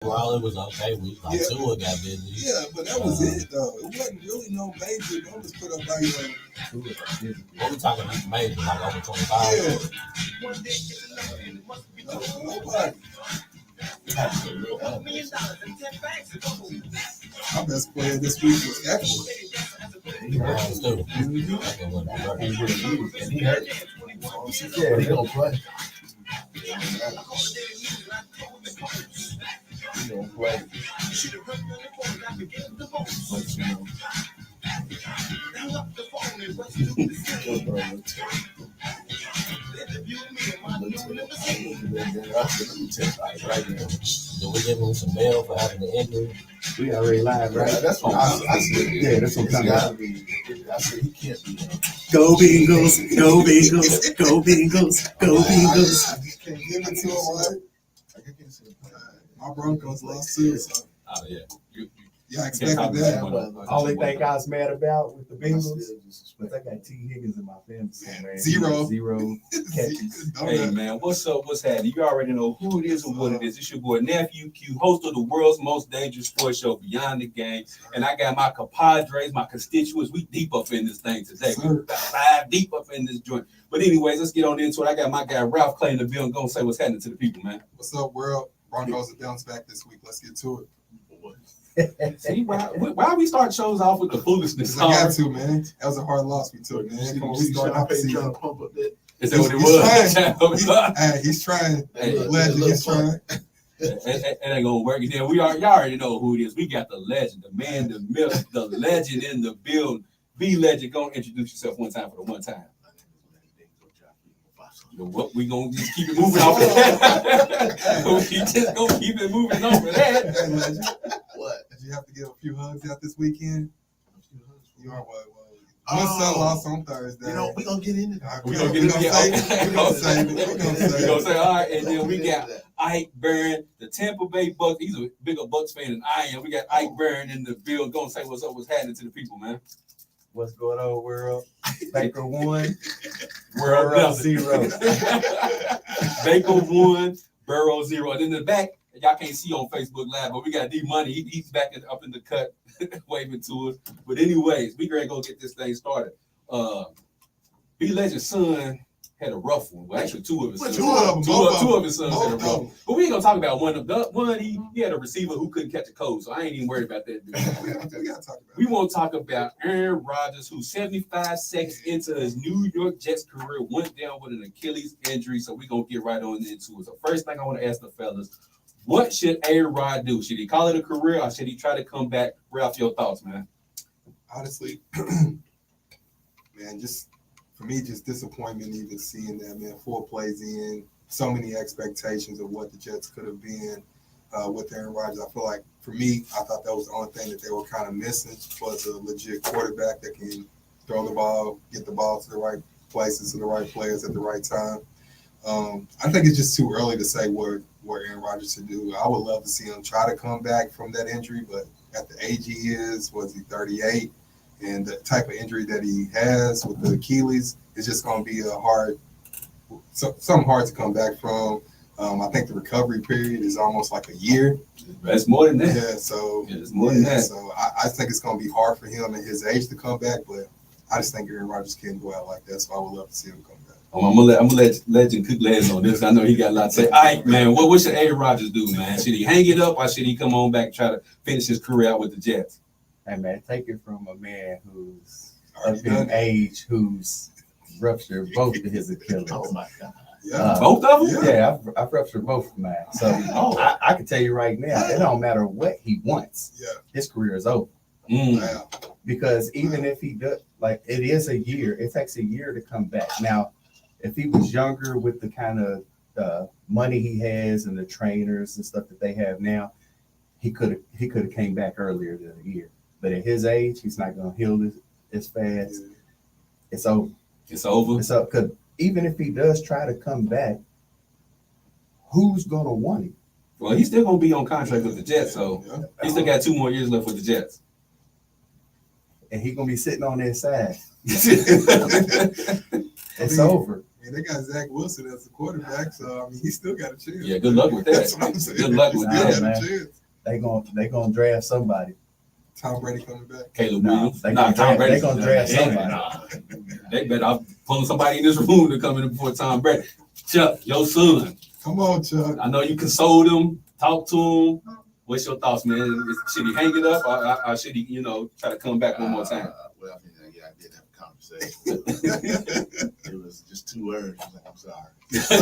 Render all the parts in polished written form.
Overall, it was okay. Yeah. Tua got busy. Yeah, but that was it though. It wasn't really no major numbers put up by What we talking about major, like over 25? Yeah. Nobody. Our best player this week was Eckler. Browns too. And he hurt. Yeah, he gonna play. He gonna play. Did we give him some bail for having the injury? We already live, right? Yeah, that's what Yeah, that's what I'm talking about. I said he can't be. Go Bengals, go Bengals, go Bengals, go Bengals. I just can't give it to him, right? My Broncos lost too, so Oh, yeah. yeah, I expected that. Only thing I was mad about with the Bengals, but I got T. Higgins in my fantasy, man. Zero catches. Hey man, what's up? What's happening? You already know who it is and what it is. It's your boy Nephew Q, host of the world's most dangerous sports show, Beyond the Game. And I got my compadres, my constituents. We deep up in this thing today. We're about 5 deep up in this joint. But anyways, let's get on into it. I got my guy Ralph Clay in the bill and gonna say what's happening to the people, man. What's up, world? Broncos are bounce back this week. Let's get to it. See, why we start shows off with the foolishness? I got to, man. That was a hard loss we took, man. Come on, we started off the season. Is that what it was? He's trying. Hey, Legend, he's trying. It ain't gonna work. Then y'all already know who it is. We got the legend, the man, the myth, the legend in the building. Be legend. Go introduce yourself one time for the one time. What we gonna just keep it moving off of that? We just gonna keep it moving off of that. Hey, legend. What? Did you have to give a few hugs out this weekend? You are what? One son lost on Thursday. You know, we're going to get into that. We're going to save it. We're going to save it. We're going to save it. All right, and then we got Ike Barron, the Tampa Bay Bucks. He's a bigger Bucks fan than I am. We got Ike Barron in the building. Go and say what's up, what's happening to the people, man. What's going on, world? Baker 1, World Burrow 0. Baker 1, Burrow 0. And in the back, y'all can't see on Facebook Live, but we got D Money. He's back up in the cut, waving to us. But anyways, we gonna go get this thing started. B Legend's son had a rough one. Well, actually, two of his sons. Two of his sons had a rough one. But we ain't gonna talk about one of the one. He had a receiver who couldn't catch a cold, so I ain't even worried about that dude. We won't talk about Aaron Rodgers, who 75 seconds into his New York Jets career went down with an Achilles injury. So we gonna get right on into it. So first thing I want to ask the fellas. What should A-Rod do? Should he call it a career or should he try to come back? Ralph, your thoughts, man? Honestly, man, just for me, just disappointment even seeing that, man. 4 plays in, so many expectations of what the Jets could have been with Aaron Rodgers. I feel like, for me, I thought that was the only thing that they were kind of missing was a legit quarterback that can throw the ball, get the ball to the right places, to the right players at the right time. I think it's just too early to say what Aaron Rodgers should do. I would love to see him try to come back from that injury, but at the age he is, was he 38? And the type of injury that he has with the Achilles is just going to be something hard to come back from. I think the recovery period is almost like a year. That's more than that. Yeah, so it's more than that. So I think it's going to be hard for him at his age to come back, but I just think Aaron Rodgers can't go out like that, so I would love to see him come back. I'm gonna let Legend cook last on this. I know he got a lot to say. All right, man. What should Aaron Rodgers do, man? Should he hang it up or should he come on back and try to finish his career out with the Jets? Hey, man, take it from a man who's up in age, who's ruptured both of his Achilles. Oh, my God. Yeah. Both of them? Yeah, I've ruptured both of mine. So I can tell you right now, it don't matter what he wants. Yeah. His career is over. Yeah. Because even if he does, like, it is a year. It takes a year to come back. Now, if he was younger with the kind of money he has and the trainers and stuff that they have now, he could have came back earlier than a year. But at his age, he's not going to heal as fast. Yeah. It's over. It's over. It's up. Because even if he does try to come back, who's going to want him? Well, he's still gonna be on contract with the Jets, so he still got 2 more years left with the Jets. And he's going to be sitting on their side. I It's mean, over. And they got Zach Wilson as the quarterback, so I mean, he still got a chance. Yeah, good luck with that. That's what I'm saying. Good luck He with still that, got a man. chance. They gonna draft somebody. Tom Brady coming back. Caleb No, Williams. they Nah, gonna Tom draft- Brady. they gonna draft Yeah, somebody. nah. They better I'm pulling somebody in this room to come in before Tom Brady. Chuck, your son. Come on, Chuck. I know you consoled him, talk to him. What's your thoughts, man? Should he hang it up or should he, try to come back one more time? Well, I mean, yeah, I did have a conversation. It was just 2 words. I was like, I'm sorry.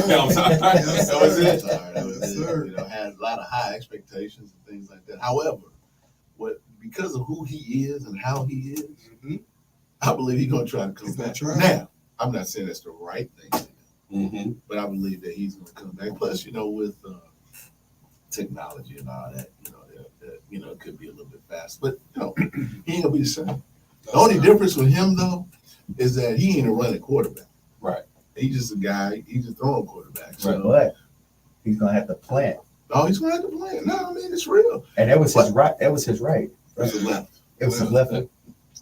Yeah, I'm sorry. Yes, That was sir. it. Sorry, that was Yes, it. sir. Had a lot of high expectations and things like that. However, because of who he is and how he is, Mhm. I believe he's gonna try to come He's gonna back. try. Now, I'm not saying that's the right thing to do, Mm-hmm. but I believe that he's gonna come back. Plus, with technology and all that, it could be a little bit fast. But he ain't gonna be the same. The only difference with him though is that he ain't a running quarterback. Right. He's just a guy. He's a throwing quarterback. So, But he's gonna have to plant, he's gonna have to play. No, I mean it's real. and that was his right. That was his right. That's a left. It was his left.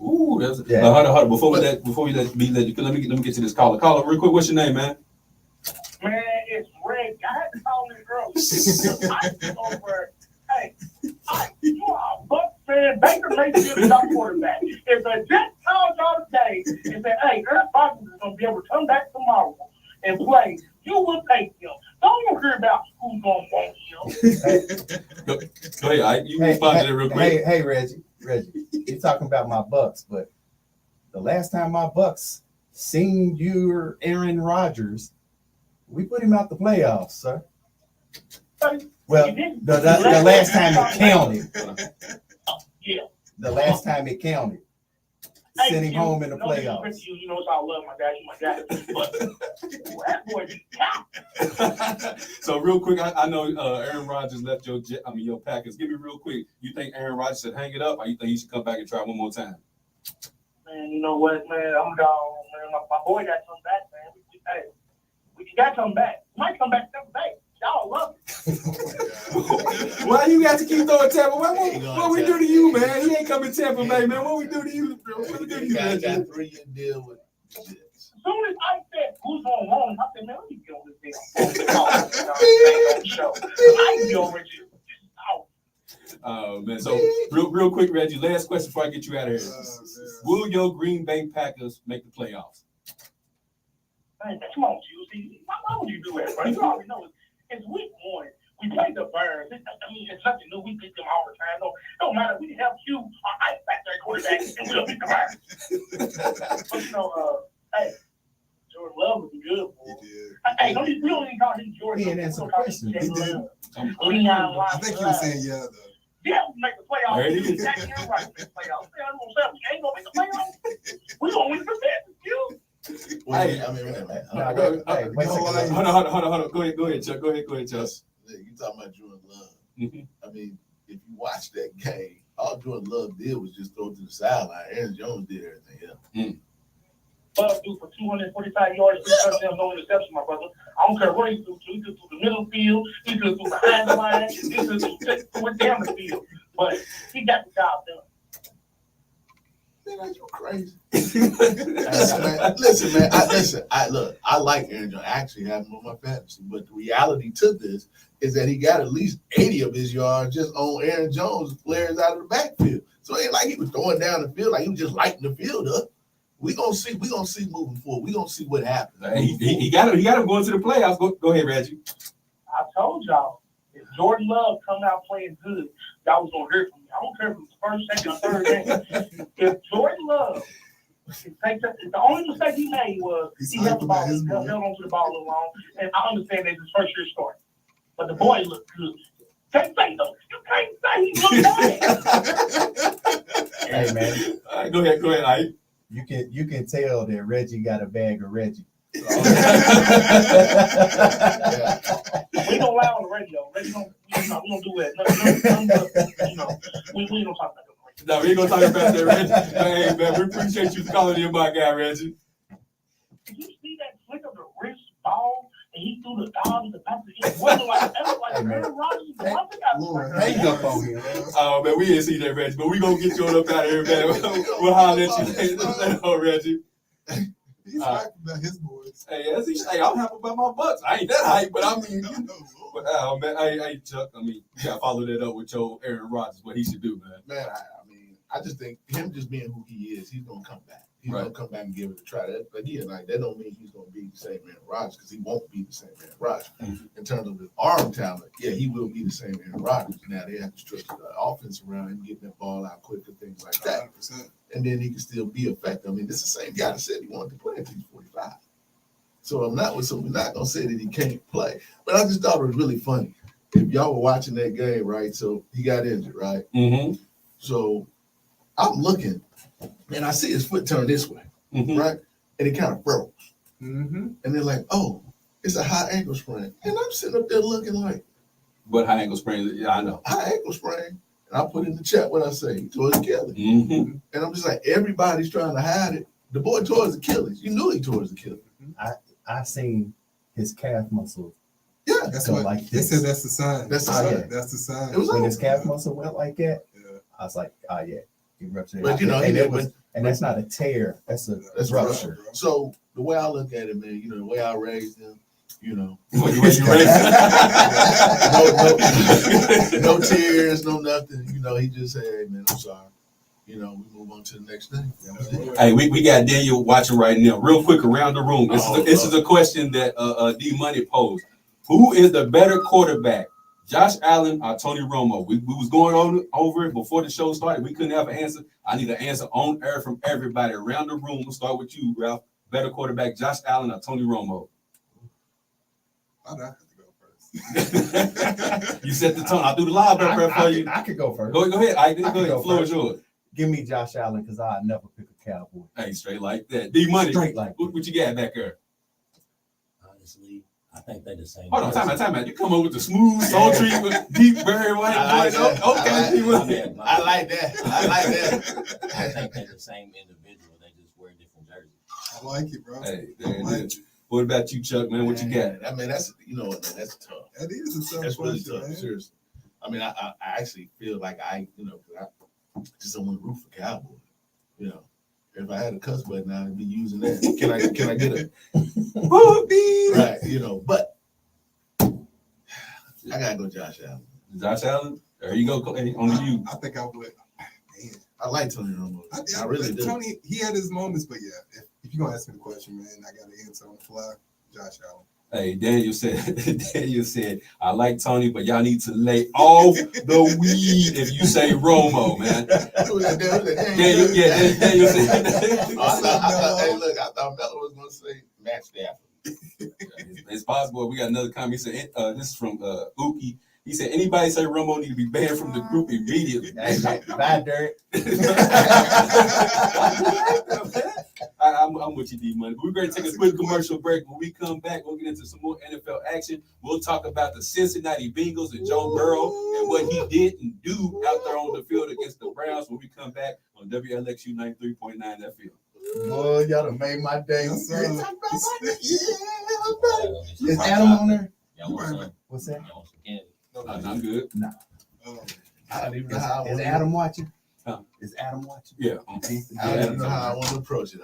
Ooh, that's Yeah. hold on. Before we let you, let me get to this caller. Caller, real quick, what's your name, man? Man, it's Red. I had to call him early. I was over. Hey, you are a Buck fan. Baker Mayfield is our quarterback. If the Jets called y'all today and said, "Hey, Aaron Rodgers is going to be able to come back tomorrow and play," you would take him. Don't worry about who's going to want him. Go ahead. You respond to that real quick. Hey, Reggie, you're talking about my Bucks, but the last time my Bucks seen your Aaron Rodgers, we put him out the playoffs, sir. Well, the last time it counted. Yeah. The last time it counted. Hey, Send him you, home in the no disrespect playoffs. to you, it's all love, my dad. You my dad. But that boy just got. So real quick, I know Aaron Rodgers left your Packers. Give me real quick. You think Aaron Rodgers should hang it up, or you think he should come back and try one more time? Man, you know what, man? I'm down, man. My boy got to come back, man. We got to come back. He might come back Tampa Bay. Y'all love it. Why you got to keep throwing Tampa? What we do to you, man? He ain't coming Tampa Bay, man. What we do to you, bro? What we do to you, Guy man? got a 3-year deal with the Jets. As soon as I said who's going on, I said, man, let me get on this thing on the show. I can be over you. Oh man. So real quick, Reggie. Last question before I get you out of here. Will your Green Bay Packers make the playoffs? Man, come on, Juicy. Why would you do that, bro? You already know it's week 1. We played the Birds. It's nothing new. We beat them all the time. Don't matter. We didn't have Q or Ice back there quarterback, and we'll beat the Birds. But hey, Jordan Love was good, boy. Hey, we don't even call him Jordan. He ain't answer the question. Leon I think he was saying yeah, though. yeah, we make the playoffs. There it is. Exactly right. Make the playoffs. We ain't gonna make the playoffs. We gonna win the best. You. Well, Hey, I mean, wait a minute. Hey, wait a second. Hold on. Go ahead, Chuck. Go ahead, Chuck. You talking about Jordan Love. Mhm. I mean, if you watch that game, all Jordan Love did was just throw to the sideline. Aaron Jones did everything else. Love do for 245 yards, 3 touchdowns, no interception, my brother. I don't care what he do. He could do the middle field. He could do behind the line. He could do down the field. But he got the job done. Man, are you crazy? Listen, man. I like Aaron Jones. I actually have him on my fantasy. But the reality to this is that he got at least 80 of his yards just on Aaron Jones players out of the backfield. So it ain't like he was throwing down the field, like he was just lighting the field up. We gonna see moving forward. We gonna see what happens. He got him going to the playoffs. Go ahead, Reggie. I told y'all, if Jordan Love come out playing good, y'all was gonna hear from me. I don't care if it's first, second, or third game. If Jordan Love the only mistake he made was he held the ball, held onto the ball a little long, and I understand that's his first year start. But the boy looked good. Can't say though. You can't say he looked bad. Hey man, All right, go ahead, Ike. you can tell that Reggie got a bag of Reggie. We don't lie on the radio. We don't do that. We don't talk about that. No, we ain't gonna talk about that, Reggie. Hey man, we appreciate you calling in, my guy, Reggie. Did you see that flick of the wrist ball? And he threw the dog in the back of the head. Wasn't like Aaron Rodgers. Hang up on him. Oh man, we didn't see that, Reggie, but we gonna get you on up out of here, man. We'll holler at you later, Reggie. He's hype about his boys. Hey, as he say, I'm happy about my Bucks. I ain't that hype, but I mean, but man, hey, Chuck. I mean, you gotta follow that up with your Aaron Rodgers. What he should do, man. Man, I mean, I just think him just being who he is, he's gonna come back. He's Right. gonna come back and give it a try. That, again, like that don't mean he's gonna be the same Aaron Rodgers because he won't be the same Aaron Rodgers. In terms of his arm talent, yeah, he will be the same Aaron Rodgers. Now they have to structure the offense around him, getting that ball out quicker, things like that. 100%. And then he can still be effective. I mean, this is the same guy that said he wanted to play until he's 45. So we're not gonna say that he can't play. But I just thought it was really funny. If y'all were watching that game, right? So he got injured, right? Mm-hmm. So I'm looking, and I see his foot turn this way, Mm-hmm. right? And it kind of froze. Mm-hmm. And they're like, oh, it's a high ankle sprain. And I'm sitting up there looking like, But high ankle sprain, yeah, I know. high ankle sprain. And I put in the chat what I say, he tore his Achilles. Mm-hmm. And I'm just like, everybody's trying to hide it. The boy tore his Achilles. You knew he tore his Achilles. I seen his calf muscle Yeah. That's go what like they this. said. That's the sign. That's the Oh, sign. yeah. That's the sign. It was When over. his calf muscle went like that, Yeah. I was like, oh yeah, he ruptured. But, you know, he and, did it was, and that's not a tear, that's a That's rupture. right. So the way I look at it, man, you know, the way I raised him, you know, What you raised? no tears, no nothing. You know, he just said, hey, man, I'm sorry. You know, we move on to the next thing. Hey, we got Daniel watching right now. Real quick around the room. This is a question that D Money posed. Who is the better quarterback, Josh Allen or Tony Romo? We was going over it before the show started. We couldn't have an answer. I need an answer on air from everybody around the room. We'll start with you, Ralph. Better quarterback, Josh Allen or Tony Romo? I'd have to go first. You set the tone. I'll do the live prep for you. I could go first. Go ahead. I Go can ahead. go Floor is first. yours. Give me Josh Allen because I'll never pick a Cowboy. Hey, straight like that. D Money. Straight like that. What you got back there? Honestly, I think they're the same. Hold on, time out. You come up with the smooth, sultry, deep, very white. I like that. Okay, I like that. I like that. I think they're the same individual. They just wear different jerseys. I like it, bro. Hey, I there like it is. it. What about you, Chuck, man? What you got? I mean, that's, you know, man, that's tough. That is a tough That's really question, tough. man. Seriously. I mean, I actually feel like I just don't want to root for Cowboys. You know, if I had a cuss button, I'd be using that. Can I get a right? You know, but I gotta go Josh Allen. Josh Allen? There you go. Hey, on to you. I think I would. Man, I like Tony Romo. I really do. Tony, he had his moments, but yeah, if you're gonna ask me the question, man, I got to answer on the fly. Josh Allen. Hey, Daniel said, I like Tony, but y'all need to lay off the weed if you say Romo, man. Daniel said. I thought Melo was gonna say Matt Stafford. It's possible. We got another comment. He said, this is from Uki. He said, anybody say Romo need to be banned from the group immediately. Hey, bye, Derek. I'm with you, D Money. We're going to take a quick commercial break. When we come back, we'll get into some more NFL action. We'll talk about the Cincinnati Bengals and Joe Burrow and what he didn't do out there on the field against the Browns when we come back on WLXU 93.9 FM. Boy, y'all done made my day. Yes, sir. Is Adam on there? Y'all want some? What's that? Y'all want some candy? I'm good. I don't even know how I Is want Adam watching? Huh? Is Adam watching? Yeah. I don't even know how I want to approach it.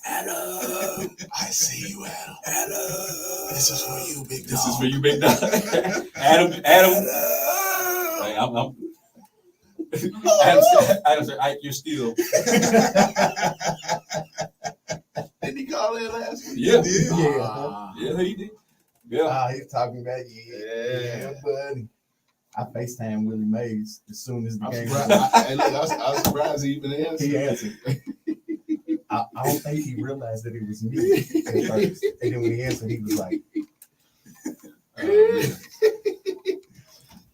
Adam, I see you, Adam. Adam, this is for you, big dog. This is for you, big dog. Adam. Hey, Adam said, Ike, you're still. Did he call in last week? Yeah. Yeah. Yeah, he did. Yeah. He's talking about yeah, buddy. I FaceTime Willie Mays as soon as the I'm game surprised. was I was surprised he even answered. He answered. I don't think he realized that it was me at first. And then when he answered, he was like,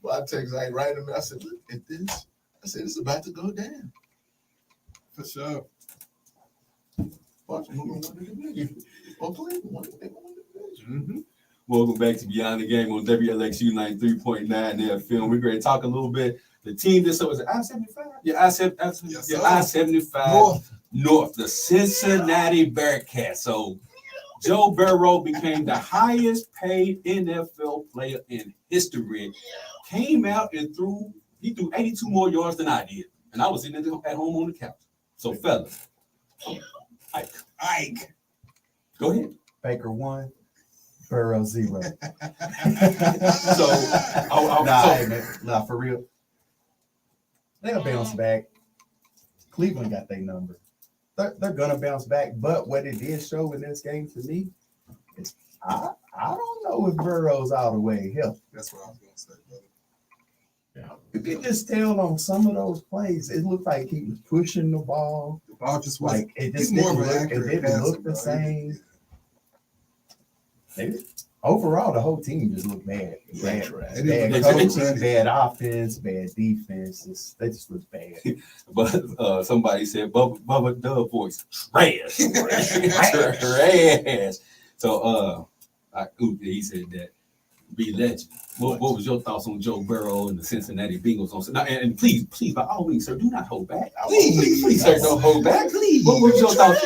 Well, I text like right in. I said, look at this. I said, it's about to go down. For sure. Watch who gonna win the division. Oakland won the division. Mm-hmm. Welcome back to Beyond the Game on WLXU 93.9 FM. We're going to talk a little bit. The team this was I-75? Yeah, I-75 North, the Cincinnati Bearcats. So Joe Burrow became the highest paid NFL player in history. Came out and threw 82 more yards than I did. And I was sitting at home on the couch. So, fellas, Ike. Go ahead. Baker 1, Burrow 0. Nah, for real. They'll bounce back. Cleveland got their number. They're gonna bounce back. But what it did show in this game to me is I don't know if Burrow's all the way healthy. That's what I was gonna say, brother. You can just tell on some of those plays, it looked like he was pushing the ball. The ball just was Like it just he's more didn't of an look, it accurate didn't passer, look the bro. same. Overall, the whole team just looked bad. Bad. Bad coaching, bad offense, bad defense. They just look bad. But somebody said Bubba Dub voice trash. Trash. So he said that. Be legend. What was your thoughts on Joe Burrow and the Cincinnati Bengals on? Now, and please, by all means, sir, do not hold back. Please, sir, don't hold back. Please. What was your thoughts?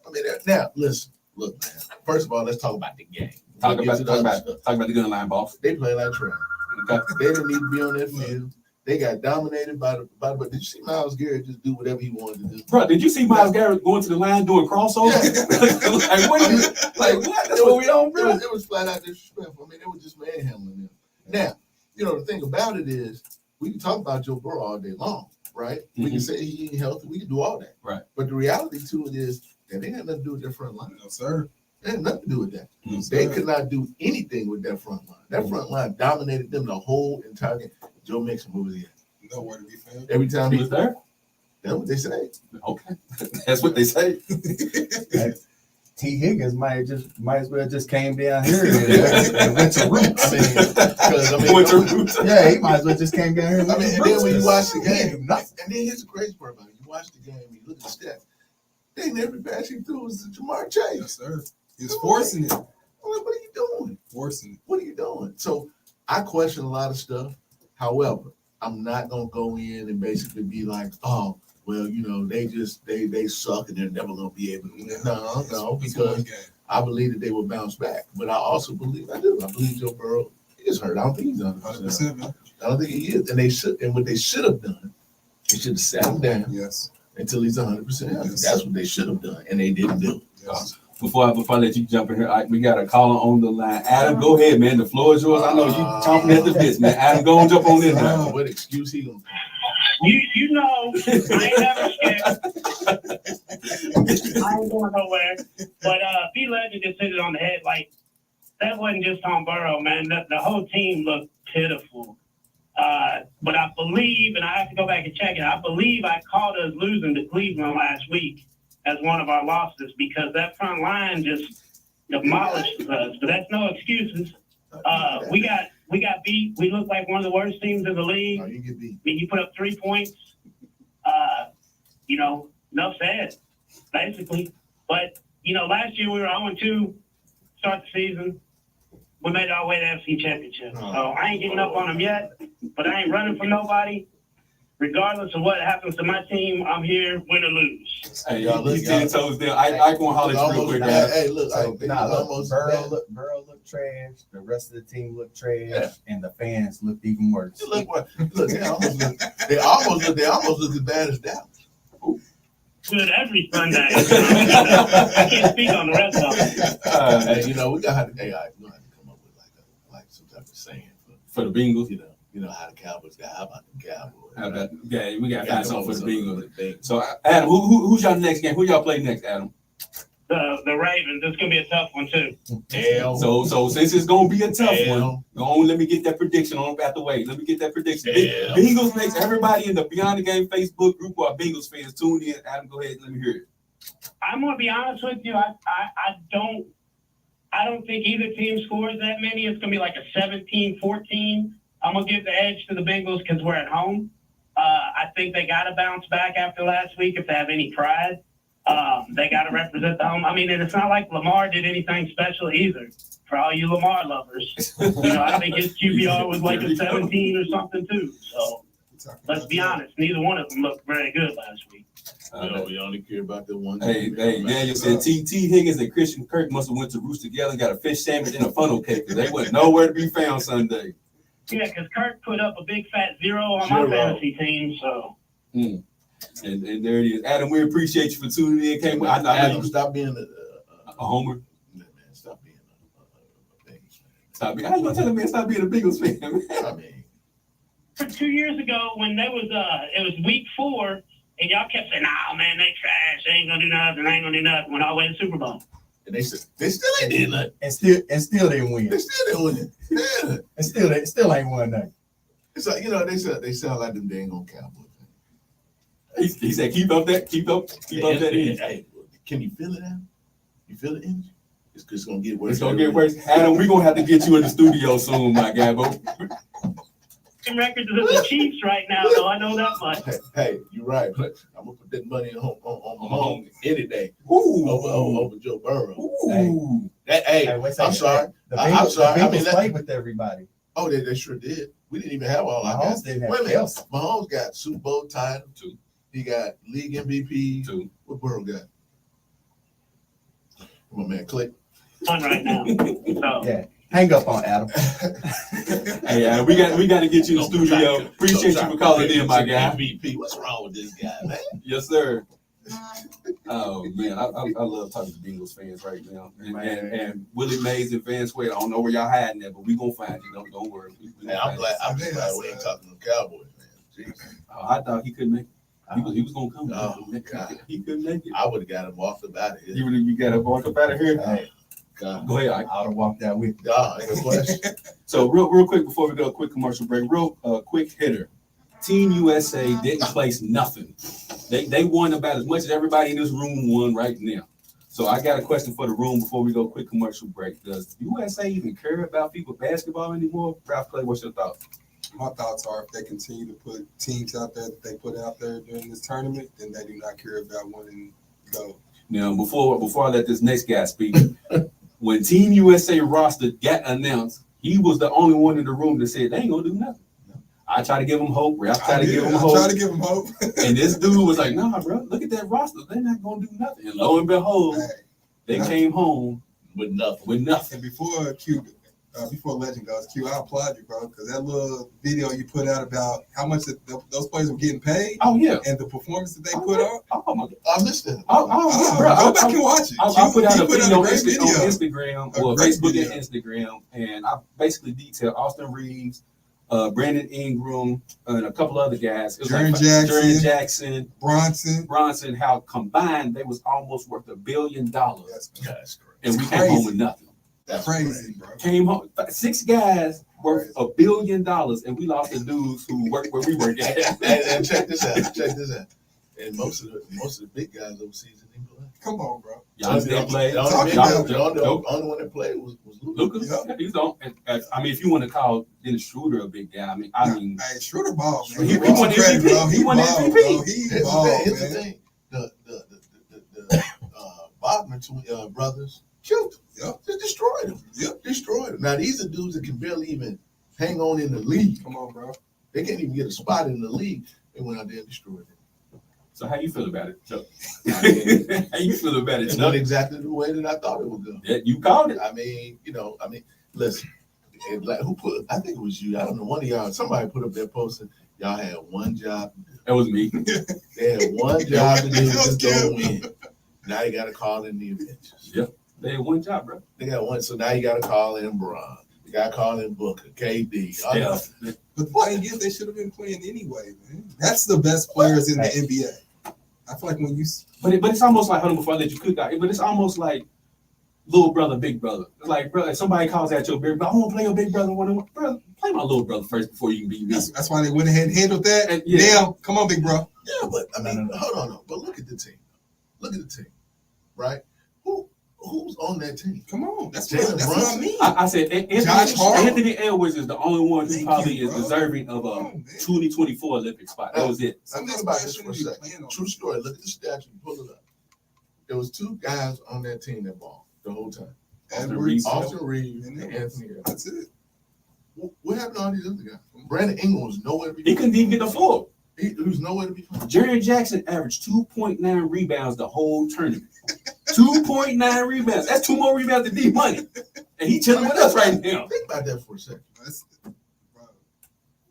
I mean, now listen, look, man. First of all, let's talk about the game. Talk about the gun line, boss. They play like trash. Okay. They didn't need to be on that field. They got dominated by the. But did you see Myles Garrett just do whatever he wanted to do? Bro, did you see Myles Garrett going to the line doing crossover? Like what? That's what we on, bro. It was flat out disrespectful. I mean, it was just manhandling them. Now, the thing about it is, we can talk about Joe Burrow all day long, right? We can say he ain't healthy. We can do all that. Right. But the reality to it is that they had nothing to do with their front line. No, sir. They had nothing to do with that. No, They sir. could not do anything with that front line. That front line dominated them the whole entire game. Joe Mixon, who was he at? Nowhere to be found. Every time He was there? that's what they say. Okay. That's what they say. T. Higgins might as well just came down here and went to roots. Went to roots. Yeah, he might as well just came down here. And I went mean, to and then roots. when you watch the He didn't game, do nothing. and then here's the crazy part about it. You watch the game, you look at the stats. They never pass you through was Jamar Chase. Yes, sir. He was forcing it. I'm like, what are you doing? Forcing it. What are you doing? So I question a lot of stuff. However, I'm not gonna go in and basically be like, oh, well, they suck and they're never gonna be able to win. No, It's one because game. I believe that they will bounce back. But I also believe Joe Burrow is hurt. I don't think he's 100%. 100%, man. I don't think he is. And what they should have done, they should have sat him down Yes. until he's 100% healthy. Yes. That's what they should have done, and they didn't do it. Yes. Before I let you jump in here, we got a caller on the line. Adam, go ahead, man. The floor is yours. I know you chomping at the bits, man. Adam, go and jump on in there. What excuse he gonna? You know, I ain't never scared. I ain't going nowhere. But B Legend just hit it on the head. Like, that wasn't just on Burrow, man. The whole team looked pitiful. But I believe, and I have to go back and check it, I believe I called us losing to Cleveland last week as one of our losses because that front line just demolished us. But that's no excuses. We got beat. We look like one of the worst teams in the league. No, you get beat. I mean, you put up 3 points. Enough said, basically. But, last year we were 0-2, start the season. We made our way to the FC Championship. So I ain't getting up on them yet, but I ain't running from nobody. Regardless of what happens to my team, I'm here, win or lose. Hey, Y'all he's look- 10 toes down. I can holler at you real quick, man. Hey, look, So, hey, nah, look, almost Burrow looked trash. The rest of the team looked trash, and the fans looked even worse. Look, they almost look as bad as Dallas. Good every Sunday. I can't speak on the rest of them. Hey, we gotta have to come up with like some type of saying For the Bengals. How the Cowboys got. How about the Cowboys? How about, yeah, we got to find something for the Bengals. Bengals. So, Adam, who's your next game? Who y'all play next, Adam? The Ravens. This is gonna be a tough one too. Hell. So since it's gonna be a tough one, Hell. go on, let me get that prediction on out the way. Let me get that prediction. Yeah. Bengals next. Everybody in the Beyond the Game Facebook group who are Bengals fans, tune in. Adam, go ahead and let me hear it. I'm gonna be honest with you. I don't think either team scores that many. It's gonna be like a 17-14. I'm gonna give the edge to the Bengals because we're at home. I think they gotta bounce back after last week if they have any pride. They gotta represent the home. I mean, and it's not like Lamar did anything special either. For all you Lamar lovers, I think his QBR was like a 17 or something too. So let's be honest, neither one of them looked very good last week. We only care about the one. Hey, Daniel said T. Higgins and Christian Kirk must have went to Roost together and got a fish sandwich and a funnel cake because they went nowhere to be found Sunday. Yeah, because Kirk put up a big fat 0 on my fantasy team. So. And there it is. Adam, we appreciate you for tuning in. Came, I know Adam, you stop being a homer. man, stop being a Bengals fan. Stop being. I was gonna tell him, man, stop being a Bengals fan, man. I mean, 2 years ago when there was it was week 4 and y'all kept saying, "Nah, man, they trash. They ain't gonna do nothing. They ain't gonna do nothing." When I went to the Super Bowl, and they still ain't did nothing. And still didn't win. They still didn't win it. Yeah. And still ain't won nothing. It's like, they sound like them dang old Cowboys. He said, keep up that energy. Hey, can you feel it now? You feel the energy? It's just gonna get worse. It's gonna get worse. Adam, we're gonna have to get you in the studio soon, my guy, bro. records is the Chiefs right now, though. I know that much. Hey, you're right, but I'm gonna put that money on home any day Ooh. over Joe Burrow. Ooh. Hey, I'm sorry. I'm sorry. The Bengals played with everybody. Oh, they sure did. We didn't even have all our guys. Mahomes didn't have Wait a minute. Kelsey. Mahomes got Super Bowl title. 2. He got league MVP. 2. What Burrow got? Come on, man. Click. Fun right now. So. Yeah. Hang up on Adam. Hey, we got to get you in the studio. Appreciate you for calling in, my guy. MVP. What's wrong with this guy, man? Yes, sir. Oh man, I love talking to Bengals fans right now, and Willie Mays and Van Sweat. I don't know where y'all hiding at, but we gonna find you. Don't worry. Man, I'm glad we ain't talking to Cowboys, man. Jeez. Oh, I thought he couldn't make it. He was gonna come. Oh, God. He couldn't make it. I would have got him walked up out of here. You got to walk up out of here. Hey, God. Go ahead. I ought to walk that with you. Ain't no question. So real quick before we go, a quick commercial break. Quick hitter. Team USA didn't place nothing. They won about as much as everybody in this room won right now. So I got a question for the room before we go quick commercial break. Does USA even care about FIBA basketball anymore? Ralph Clay, what's your thoughts? My thoughts are if they continue to put teams out there that they put out there during this tournament, then they do not care about winning gold. Now, before I let this next guy speak, when Team USA roster got announced, he was the only one in the room that said they ain't gonna do nothing. I try to give him hope. Ralph tried to give him hope. Try to give him hope. And this dude was like, "Nah, bro, look at that roster. They're not gonna do nothing." And lo and behold, they came home With nothing. with nothing. And before Legend goes, Q, I applaud you, bro, because that little video you put out about how much those players were getting paid Oh yeah. and the performance that they put on. Oh my God. I missed it. Bro, Go back and watch it. I put out He a video on great Instagram, A or great Facebook video. and Instagram, and I basically detailed Austin Reeves, Brandon Ingram, and a couple other guys. It was Jaren Jackson, Bronson. how combined they was almost worth $1 billion, That's That's crazy. and we It's came home crazy. with nothing. That's crazy, bro. Came home 6 guys worth $1 billion, and we lost the dudes who work where we work at. And check this out. And most of the big guys overseas didn't play. Come on, bro. Y'all still play. The only one that played was Luka. Lucas, Yeah. he's on. I mean, if you want to call Dennis Schroeder a big guy, I mean, Hey, Schroeder ball, man. He Give him won some credit, MVP. bro. He won balled, MVP. bro. He Here's balled, the man. thing. The Bogman brothers killed him. Yep. Just destroyed him. Yep. Destroyed him. Now these are dudes that can barely even hang on in the league. Come on, bro. They can't even get a spot in the league. They went out there and destroyed it. so how you feel about it, Chuck? I mean, How you feel about it, It's not Chuck? exactly the way that I thought it would go. Yeah, you called it. I mean, listen. Who put? I think it was you. I don't know. One of y'all. Somebody put up their posting. Y'all had one job. That was me. They had one job to do. Just go win. Now you got to call in the Avengers. Yep. They had one job, bro. They got one. So now you got to call in Bron. You got to call in Booker, KD. Yeah. But the thing is, they should have been playing anyway, man. That's the best players in the NBA. I feel like when you But it's almost like, hold on before I let you cook out. But it's almost like little brother, big brother. It's like, bro, if somebody calls out your big brother, I want to play your big brother. Bro, play my little brother first before you can beat me. that's why they went ahead and handled that. And, yeah. Now, come on, big bro. Yeah, but I mean, No. hold on. No. But look at the team. Right? Who's on that team? Come on. That's Jalen what I Brunson? mean. I said Josh Hart? Anthony Edwards is the only one who Thank probably you, is bro. deserving of Come a on, man. 2024 Olympic spot. That was it. Some Think of about those this for a players shouldn't be second. playing on. True story. Look at the statue. Pull it up. There was 2 guys on that team that balled the whole time. Edwards, Austin Reeves and and Edwards. Anthony Edwards. That's it. What happened to all these other guys? Brandon Ingram was nowhere to be. He couldn't even get the floor. He was nowhere to be found. Jaren Jackson averaged 2.9 rebounds the whole tournament. 2.9 rebounds. That's 2 more rebounds than D Money. And he chilling with us right now. Think about that for a second. That's, bro.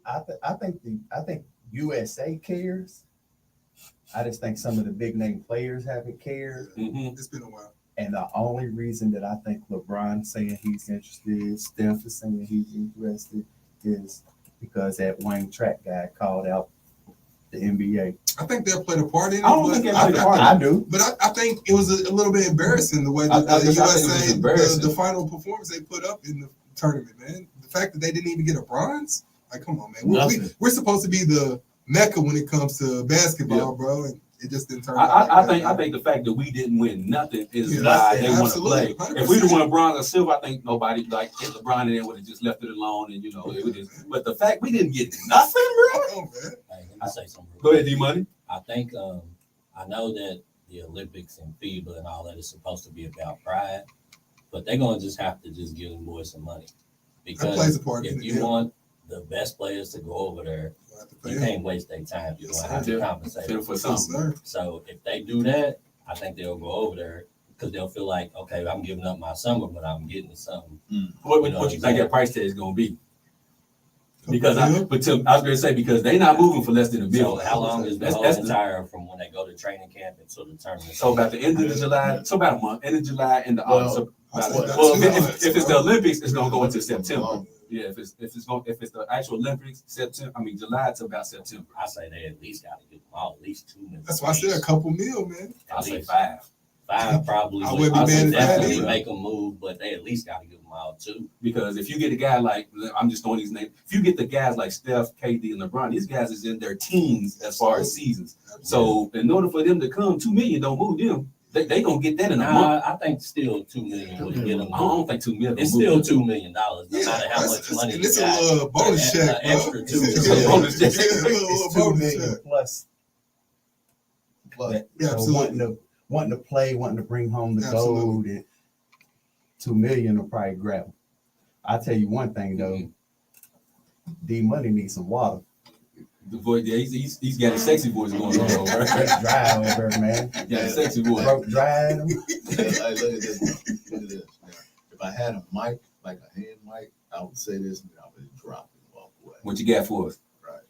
I think USA cares I just think some of the big name players haven't cared. Mhm. It's been a while. And the only reason that I think LeBron saying he's interested, Steph is saying he's interested, is because that Wayne track guy called out the NBA. I think they'll play the part in it. I don't but think they played the part. I do. But I think it was a little bit embarrassing the way that I the think it was USA, embarrassing. the final performance they put up in the tournament, man. The fact that they didn't even get a bronze, like, come on, man. We're supposed to be the Mecca when it comes to basketball, bro. And it just didn't turn out. I think the fact that we didn't win nothing is why they want to play. 100%. If we'd have won bronze or silver, I think nobody like if LeBron and them would have just left it alone, and it would just. But the fact we didn't get nothing, bro. Come on, man. Hey, let me say something. Go ahead, D Money. I think I know that the Olympics and FIBA and all that is supposed to be about pride, but they're gonna just have to just give them boys some money That plays because a part in if it. you want the best players to go over there, You'll have to pay you them. can't waste their time. You're Yes, gonna have sir. to compensate Feel them. for Yes, something. sir. So if they do that, I think they'll go over there because they'll feel like, okay, I'm giving up my summer, but I'm getting something. What You know you what think I'm that price tag is gonna be? Couple Because I mil. was gonna say because they not moving for less than a So bill. how long is the That's- whole that's the- entire from when they go to training camp until the tournament? So about the end of July, so about a month, end of July and the Well, August. So I about said it. that's Well, too much, if it's the bro. Olympics, it's gonna go into September. Oh, Yeah, if it's the actual Olympics, July to about September. I say they at least got to give them all at least 2 million. That's why I said a couple mil, man. I At say least 5. 5 probably. I would wouldn't be mad at that definitely either. make them move, but they at least got to give them all 2. Because if you get a guy like I'm just throwing these names, if you get the guys like Steph, KD, and LeBron, these guys is in their teens as far as seasons. So in order for them to come, 2 million don't move them. They gonna get that in a month. I think still 2 million would get them. I don't think 2 million. It's still $2 million, no matter how much money and you it's got. a little bonus An check, bro. extra 2 It's million. Bonus check. Yeah, a little It's $2 bonus million check. plus. Plus, Yeah, So absolutely. wanting to play, wanting to bring home the Absolutely. gold, and $2 million will probably grab them. I'll tell you one thing though, D Money needs some water. The voice, yeah, he's got a sexy voice going on, bro. It's dry over there, man. He got a sexy voice. Throat dry. hey, look at this. Look at this. Now, if I had a mic, like a hand mic, I would say this and I would drop it and walk away. What you got for us? Right.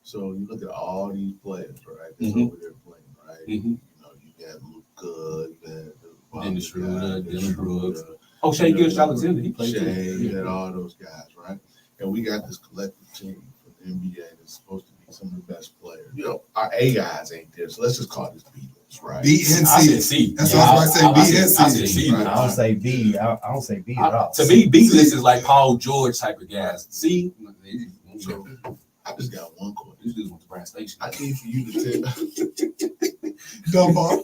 So you look at all these players, right? That's Mhm. over there playing, right? Mhm. You know, you got Luka, you got Dennis Schroeder, Dennis Dylan Brooks. Schroeder, Oh, Shea you know, Gilgeous-Alexander, he played Shea, you too. got all those guys, right? And we got this collective team from the NBA that's supposed to be some of the best players. You know, our A guys ain't there, so let's just call this B-list, right? I said BNC. C. That's Yeah, what I was about to I say. said BNC. C. Right. I don't say B. I don't say B at all. To me, B list is like Paul George type of guys. C. So I just got one question. These dudes went to Brand Station. I need for you to tell Dunbar.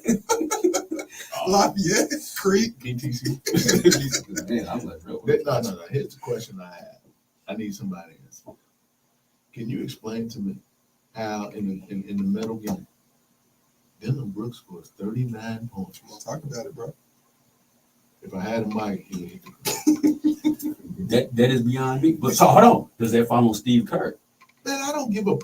Lafayette. Creek. BTC. Man, I'm like, real. No. Here's the question I have. I need somebody to answer. Can you explain to me how in the middle game, Dylan Brooks scores 39 points? Come on, talk about it, bro. If I had a mic, he would hit the That is beyond me. But so hold on. Does that follow Steve Kerr? Man, I don't give a.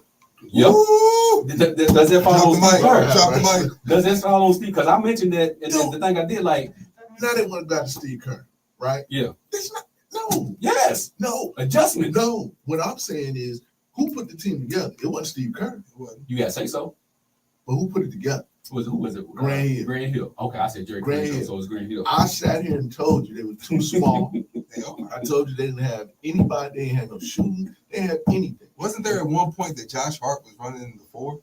Yep. Woo! Does that Drop follow the Steve mic. Kerr? Drop the mic. Does that follow Steve? Because I mentioned that, and then the thing I did, like, Now they want to go to Steve Kerr, right? yeah, That's not. No, yes, no, adjustment. no. What I'm saying is, who put the team together? It wasn't Steve Kerr, You gotta say so. but who put it together? Who was it? Grant Hill. Grant Hill. Okay, I said Jerry Grant Grant Hill, Hill. so it's Grant Hill. I sat here and told you they were too small. They are. I told you they didn't have anybody. They didn't have no shooting. They didn't have anything. Wasn't there at one point that Josh Hart was running in the 4?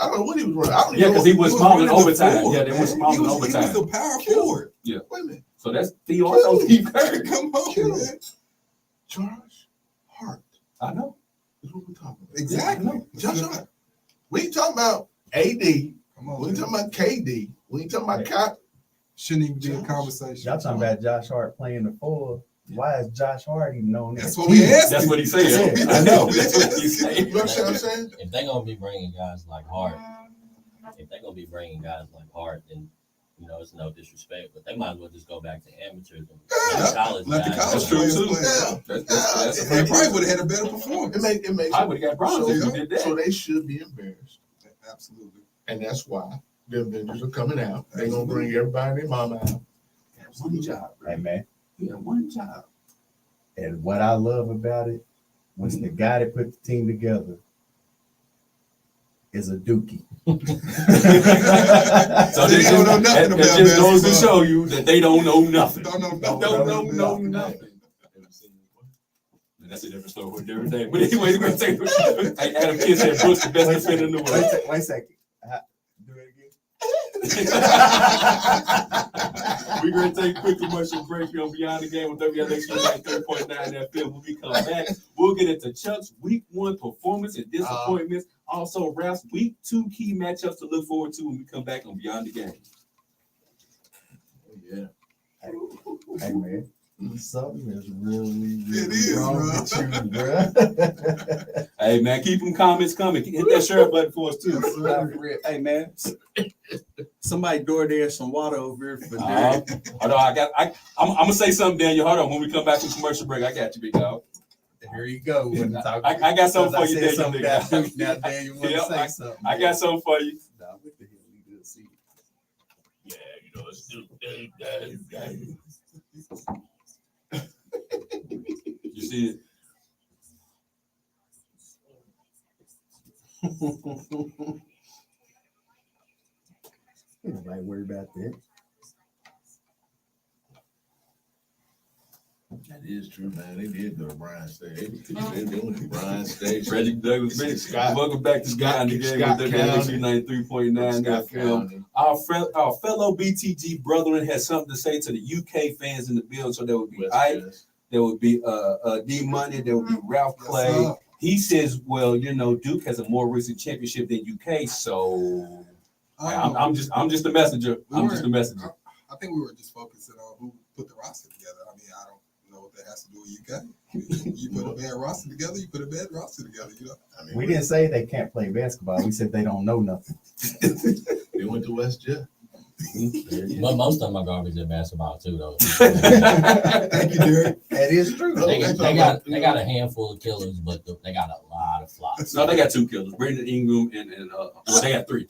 I don't know what he was running. I don't even Yeah, know because what he was He small in running the overtime. 4, Yeah, they were man. small in He was overtime. the power Kill. forward. Wait a minute. So that's Steve also Steve Kerr. Come on, Kill. man. Josh Hart I know. is what we're talking about. Exactly. Josh Hart. We ain't talking about AD. Come on. We ain't Man. talking about KD. We ain't talking about Ky. Shouldn't even be a Josh. conversation. Y'all talking about Josh Hart playing the 4. Why is Josh Hart even on that That's what team? we asked. That's what he said. Yeah, I know. That's That's what he said. You know what I'm saying? If they're gonna be bringing guys like Hart, then it's no disrespect, but they might as well just go back to amateurs and Yeah. college Let the guys. college That's true players too. play. That's They probably would have had a better performance. It makes I would have got bronze if you did that. so they should be embarrassed. Absolutely. And that's why the Avengers are coming out. They're gonna bring everybody and their mama out. One job, Hey, man. yeah, one job. And what I love about it was the guy that put the team together is a dookie. So They don't know nothing that about just goes to basketball. show you that they don't know nothing. Don't know Don't know nothing. That's a different story for a different day. But anyway, we're gonna take. Hey, Adam Kidd said Brooks the best defender in the world. Wait a second. Do it again. We're going to take a quick commercial break here on Beyond the Game with WLXU 93.9 FM. When we come back, we'll get into Chuck's week 1 performance and disappointments. Also, Ralph's week 2 key matchups to look forward to when we come back on Beyond the Game. Yeah. Hey man, something is really It is, wrong bro. with you, bro. Hey, man, keep them comments coming. Hit that share button for us, too. Hey man, somebody DoorDash some water over here for Hold Derek. on, I'm going to say something, Daniel. Hold on. When we come back from commercial break, I got you, big dog. Here you go. I got something for you, said Daniel. something Big about dog. Duke. Now, Daniel, you want Yep, to say something? I got something for you. Nah, what the hell we good see? Yeah, you know, it's Duke. You see it? Nobody worry about that. That is true, man. They did go to Bryan State. They went to Bryan State. Frederick Douglass, man. Scott- Welcome back to Beyond the Game with WLXU 93.9 Scott FM. County. Our fellow BTG brethren has something to say to the UK fans in the building. So there would be Ike, there would be D Money, there would be Ralph Yes, Clay. sir. He says, well, you know, Duke has a more recent championship than UK, so I'm just the messenger. I'm just the messenger. I think we were just focusing on who put the roster together. I mean, I don't know what that has to do with UK. You put a bad roster together, you put a bad roster together, you know. I mean, We didn't say they can't play basketball. We said they don't know nothing. They went to West Jeff. But most of them are garbage at basketball too, though. Thank you, Derek. That is true. They got a handful of killers, but they got a lot of flops. No, they got 2 killers, Brandon Ingram and well, they got 3.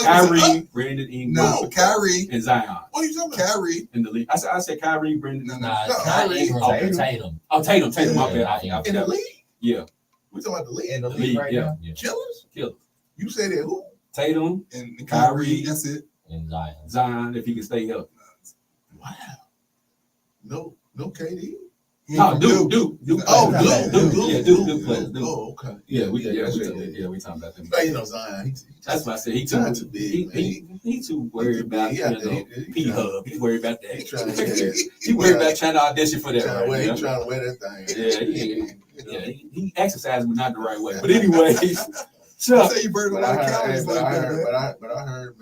Kyrie, Brandon Ingram, No, Kyrie, and Zion What are you talking about? Kyrie. in the league. I said Kyrie, Brandon. No, Nah, No, not Kyrie. Ingram, Tatum. Tatum. Oh, Tatum, my Yeah, bad. yeah. In the league? Yeah, We talking about the league? In the League, league right yeah. now. Yeah. Killers? killers. You said that who? Tatum, And Kyrie. Kyrie, that's it. And Zion. Zion, if he can stay healthy. Wow. No KD? No, Duke. Oh, Duke. Yeah, Duke players. Duke. Oh, okay. We that's talking about them. But you know, Zion, That's why I said he Zion too too big, he too worried about P Hub. He worried about He that. trying to get that. He worried about trying to audition for that. He Right trying to wear that thing. Yeah, he exercised, but not the right way. But anyways, I Chuck. say you burned a But lot I of heard, calories but like I that, heard, man. but I heard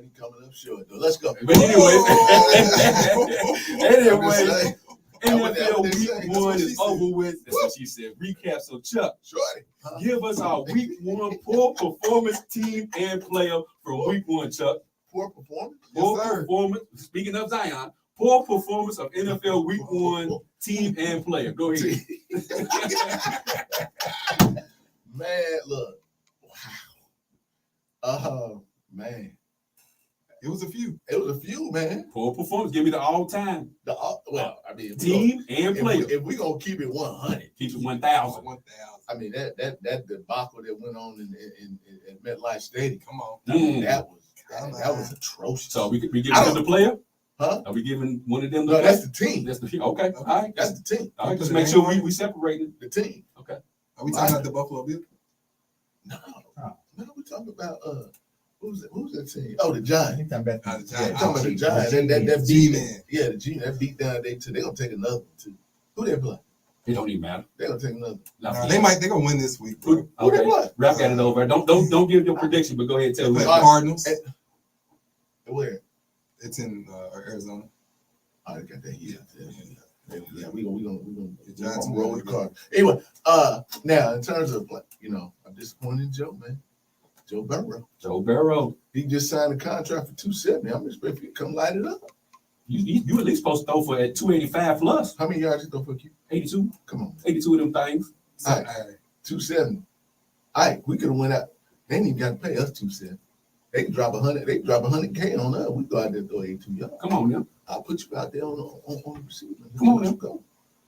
he coming up short though. Let's go. But anyways, I'm just saying. NFL That's Week what they 1 say. is over with. That's what she said. Recap. So Chuck, Shorty. give us our Week 1 poor performance team and player from Week 1, Chuck. Poor performance. Poor Yes, sir. performance. Speaking of Zion, poor performance of NFL Week 1 team and player. Go ahead. Man, look. Wow. Man. It was a few. It was a few, man. Poor performance. Give me the all-time Well, I mean, team and player. if we gonna keep it 100, Keep it 1,000. 1,000. I mean that debacle that went on in MetLife Stadium. Come on. That was atrocious. So we giving them the player? Huh? Are we giving one of them the No, player? that's the team. That's the okay. All right. That's the team. All right. Just make sure we separated. The team. Are we talking about the Buffalo Bills? No, we're talking about who's that team? Oh, the Giants. You talking about The the- Giants. We're talking about the Giants. That G-Man. Yeah, the G that beat down they too. They're gonna take another one too. Who they play? It don't even matter. They're gonna take another. Nah, they're gonna win this week, bro. Who they Okay. play? Rap got it over. Don't give your prediction, but go ahead and They tell play me. the Cardinals. Where? It's in Arizona. I got that. Yeah, we The Giants gonna roll win the again. card. Anyway, now in terms of I'm disappointed in Joe, man. Joe Burrow. Joe Burrow. He just signed a contract for $270. I'm expecting you to come light it up. You at least supposed to throw for at 285 plus. How many yards you throw for a Q? 82. Come on, 82 of them things. So, All right. 270. All right, we could have went out. They ain't even got to pay us 270. They can drop 100. They can drop 100K on us. We go out there and throw 82 yards. Come on now. I'll put you out there on the receiver. Come on Let you now. go.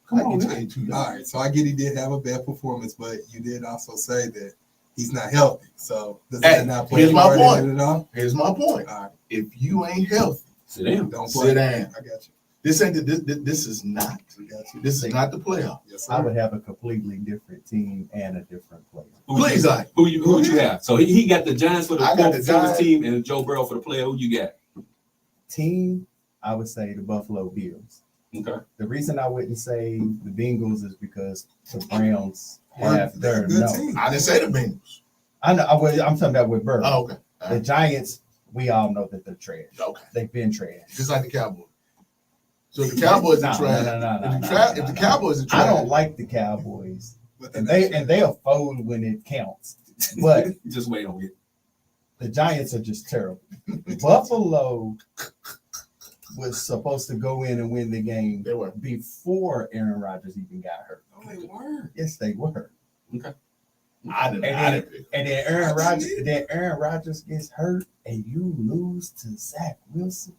Come I on get you now. 82 yards. all right, so I get he did have a bad performance, but you did also say that he's not healthy. So does Hey, that not play here's a my part point. in it at all? Here's my point. All right, If you ain't healthy, Sit down. don't play. sit down. I got you. This ain't this is not. I got you. This is not the playoff. Yes, I sir. would have a completely different team and a different player. Please, like Who would you have? So he got the Giants for the I got the performance Giants. team and Joe Burrow for the player. Who you got? Team, I would say the Buffalo Bills. Okay. The reason I wouldn't say the Bengals is because the Browns They're have a their good no. team. I didn't say the Bengals. I know. I'm talking about with Burrow. Oh, okay. The Giants, we all know that they're trash. Okay. They've been trash. Just like the Cowboys. So if the Cowboys are trash. If the Cowboys are trash. I don't like the Cowboys, But and they're they'll fold when it counts. But Just wait on it. the Giants are just terrible. Buffalo was supposed to go in and win the game They were. before Aaron Rodgers even got hurt. No, they weren't. Yes, they were. I didn't. And then Aaron Rodgers gets hurt, and you lose to Zach Wilson.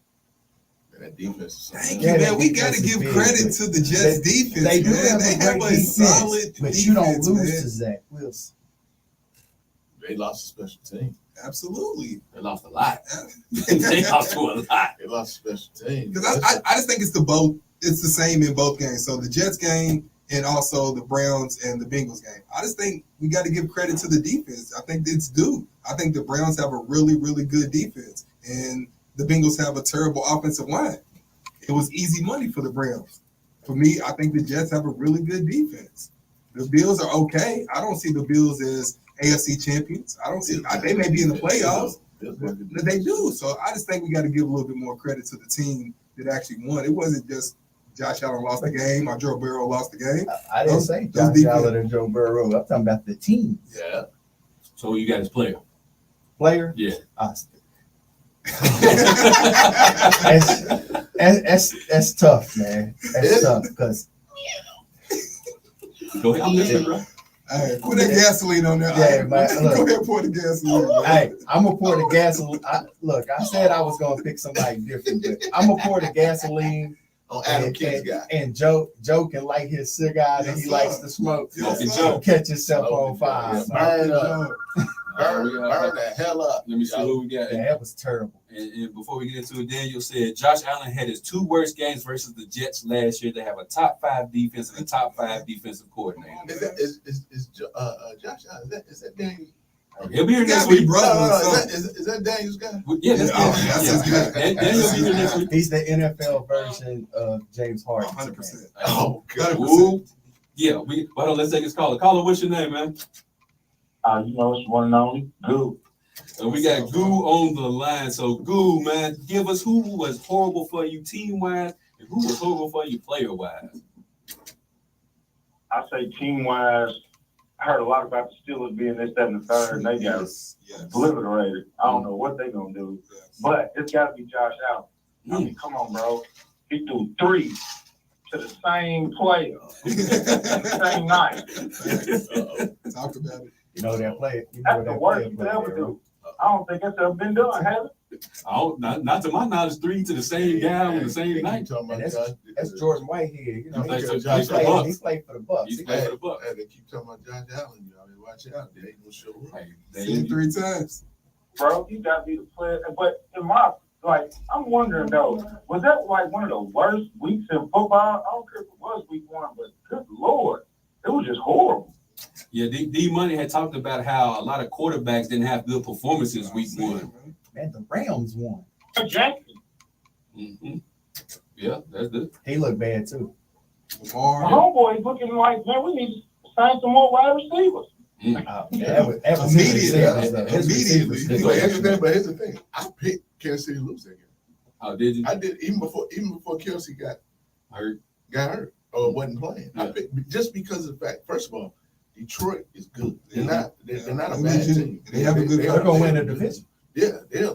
That defense is Thank Yeah, you, that man. We got to defense is give big, credit but to the Jets defense. They do man. have They a have great a defense, solid but defense, you don't lose man. to Zach Wilson. They lost a special team. Absolutely. They lost a lot. They lost to a lot. They lost a special team. Because I just think it's the same in both games. So the Jets game and also the Browns and the Bengals game. I just think we got to give credit to the defense. I think it's due. I think the Browns have a really, really good defense, and the Bengals have a terrible offensive line. It was easy money for the Browns. For me, I think the Jets have a really good defense. The Bills are okay. I don't see the Bills as AFC champions. I don't see. They may be in the playoffs. They do. So I just think we got to give a little bit more credit to the team that actually won. It wasn't just Josh Allen lost the game or Joe Burrow lost the game. I didn't say those Josh Allen and Joe Burrow. I'm talking about the team. Yeah. So you got his player. Player? Yeah. Austin. That's tough, man. That's tough because Go ahead. I'm listening, bro. Hey, put that gasoline on there. Yeah, man, Go look. ahead and pour the gasoline. Man. hey, I'm gonna pour the gasoline. I said I was gonna pick somebody different, but I'm gonna pour the gasoline. On Adam King's guy. And Joe can light his cigar that Yes, he sir. likes to smoke. Yes, Smoking sir. Joe. Catch himself on fire. Yeah, So, burn up. Joe. Burn the hell up. Let me see who we got. yeah, that was terrible. And before we get into it, Daniel said Josh Allen had his two worst games versus the Jets last year. They have a top 5 defense and a top 5 defensive coordinator. Is Josh Allen? Is that Daniel? He'll be here You next gotta be week. brother. Is that Daniel's guy? Yeah, that's Oh, that's his guy. Daniel'll be here next week. He's the NFL version of James Harden. 100%. Oh, God. 100%. Ooh. Yeah, hold on, let's take his caller. Caller, what's your name, man? You know, it's one and only. Good. And we got Goo on the line. So, Goo, man, give us who was horrible for you team-wise and who was horrible for you player-wise. I say team-wise, I heard a lot about the Steelers being this, that, and the third, and they got Yes. obliterated. I don't know what they're going to do. Yes. But it's got to be Josh Allen. I mean, come on, bro. He threw 3 to the same player, the same night. Talk about it. You know that player. That's the worst you could ever do. I don't think that's ever been done, has it? Not to my knowledge, 3 to the same guy on the same night. That's Jordan Whitehead. You know, He plays for he the Bucks. played for the Bucks. He played for the Bucks. They keep talking about Josh Allen. You know, watch out. They ain't gonna show up. Hey, Seen 3 times. Bro, you got to be the player. But in my, I'm wondering, though, was that like one of the worst weeks in football? I don't care if it was week 1, but good Lord, it was just horrible. Yeah, D Money had talked about how a lot of quarterbacks didn't have good performances week 1. Man, the Rams won. Jackson. Mm-hmm. Yeah, that's good. He looked bad too. My Lamar. homeboy is looking like, man, we need to sign some more wide receivers. That was Immediately. his receivers. Here's the thing. I picked Kansas City to lose that game. Oh, did you? I did even before Kelsey got hurt or wasn't playing. I picked, just because of the fact. First of all, Detroit is good. They're not a bad team. They have a good. They're gonna win the division. Yeah, they're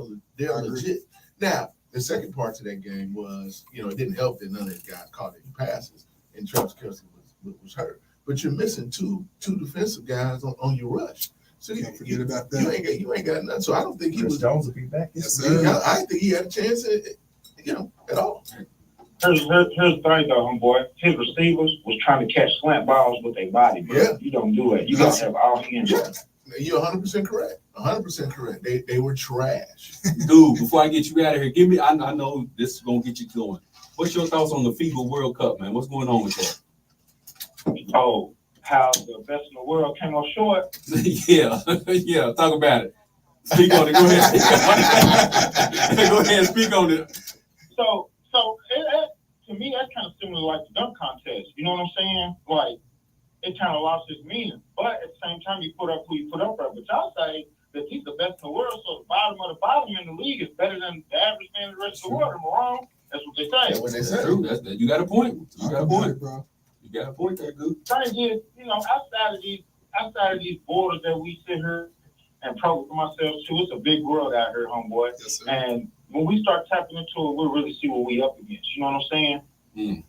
legit. Now, the second part to that game was, it didn't help that none of these guys caught any passes, and Travis Kelsey was hurt. But you're missing two defensive guys on your rush. So Can't forget about you that. ain't got nothing. So I don't think he Chris was. Jones will be back. Yes, sir. I didn't think he had a chance, at all. Here's the thing, though, homeboy. His receivers was trying to catch slant balls with their body, bro. Yeah. You don't do it. You got to have all hands. Yeah. You're 100% correct. 100% correct. They were trash. Dude, before I get you out of here, give me. I know this is gonna get you going. What's your thoughts on the FIBA World Cup, man? What's going on with that? Oh, how the best in the world came up short. Yeah, yeah. Talk about it. Speak on it. Go ahead. Go ahead. Speak on it. So to me, that's kind of similar like the dunk contest. You know what I'm saying? Like, it kind of lost its meaning. But at the same time, you put up who you put up there. But y'all say that he's the best in the world, so the bottom of the bottom in the league is better than the average man in the rest of the world. Am I wrong? That's what they say. That's what they That's say. true. That's you got a point. You got a point, bro. You got a point there, dude. Trying to get, outside of these borders that we sit here and program ourselves to, it's a big world out here, homeboy. Yes, sir. And when we start tapping into it, we'll really see what we up against. You know what I'm saying?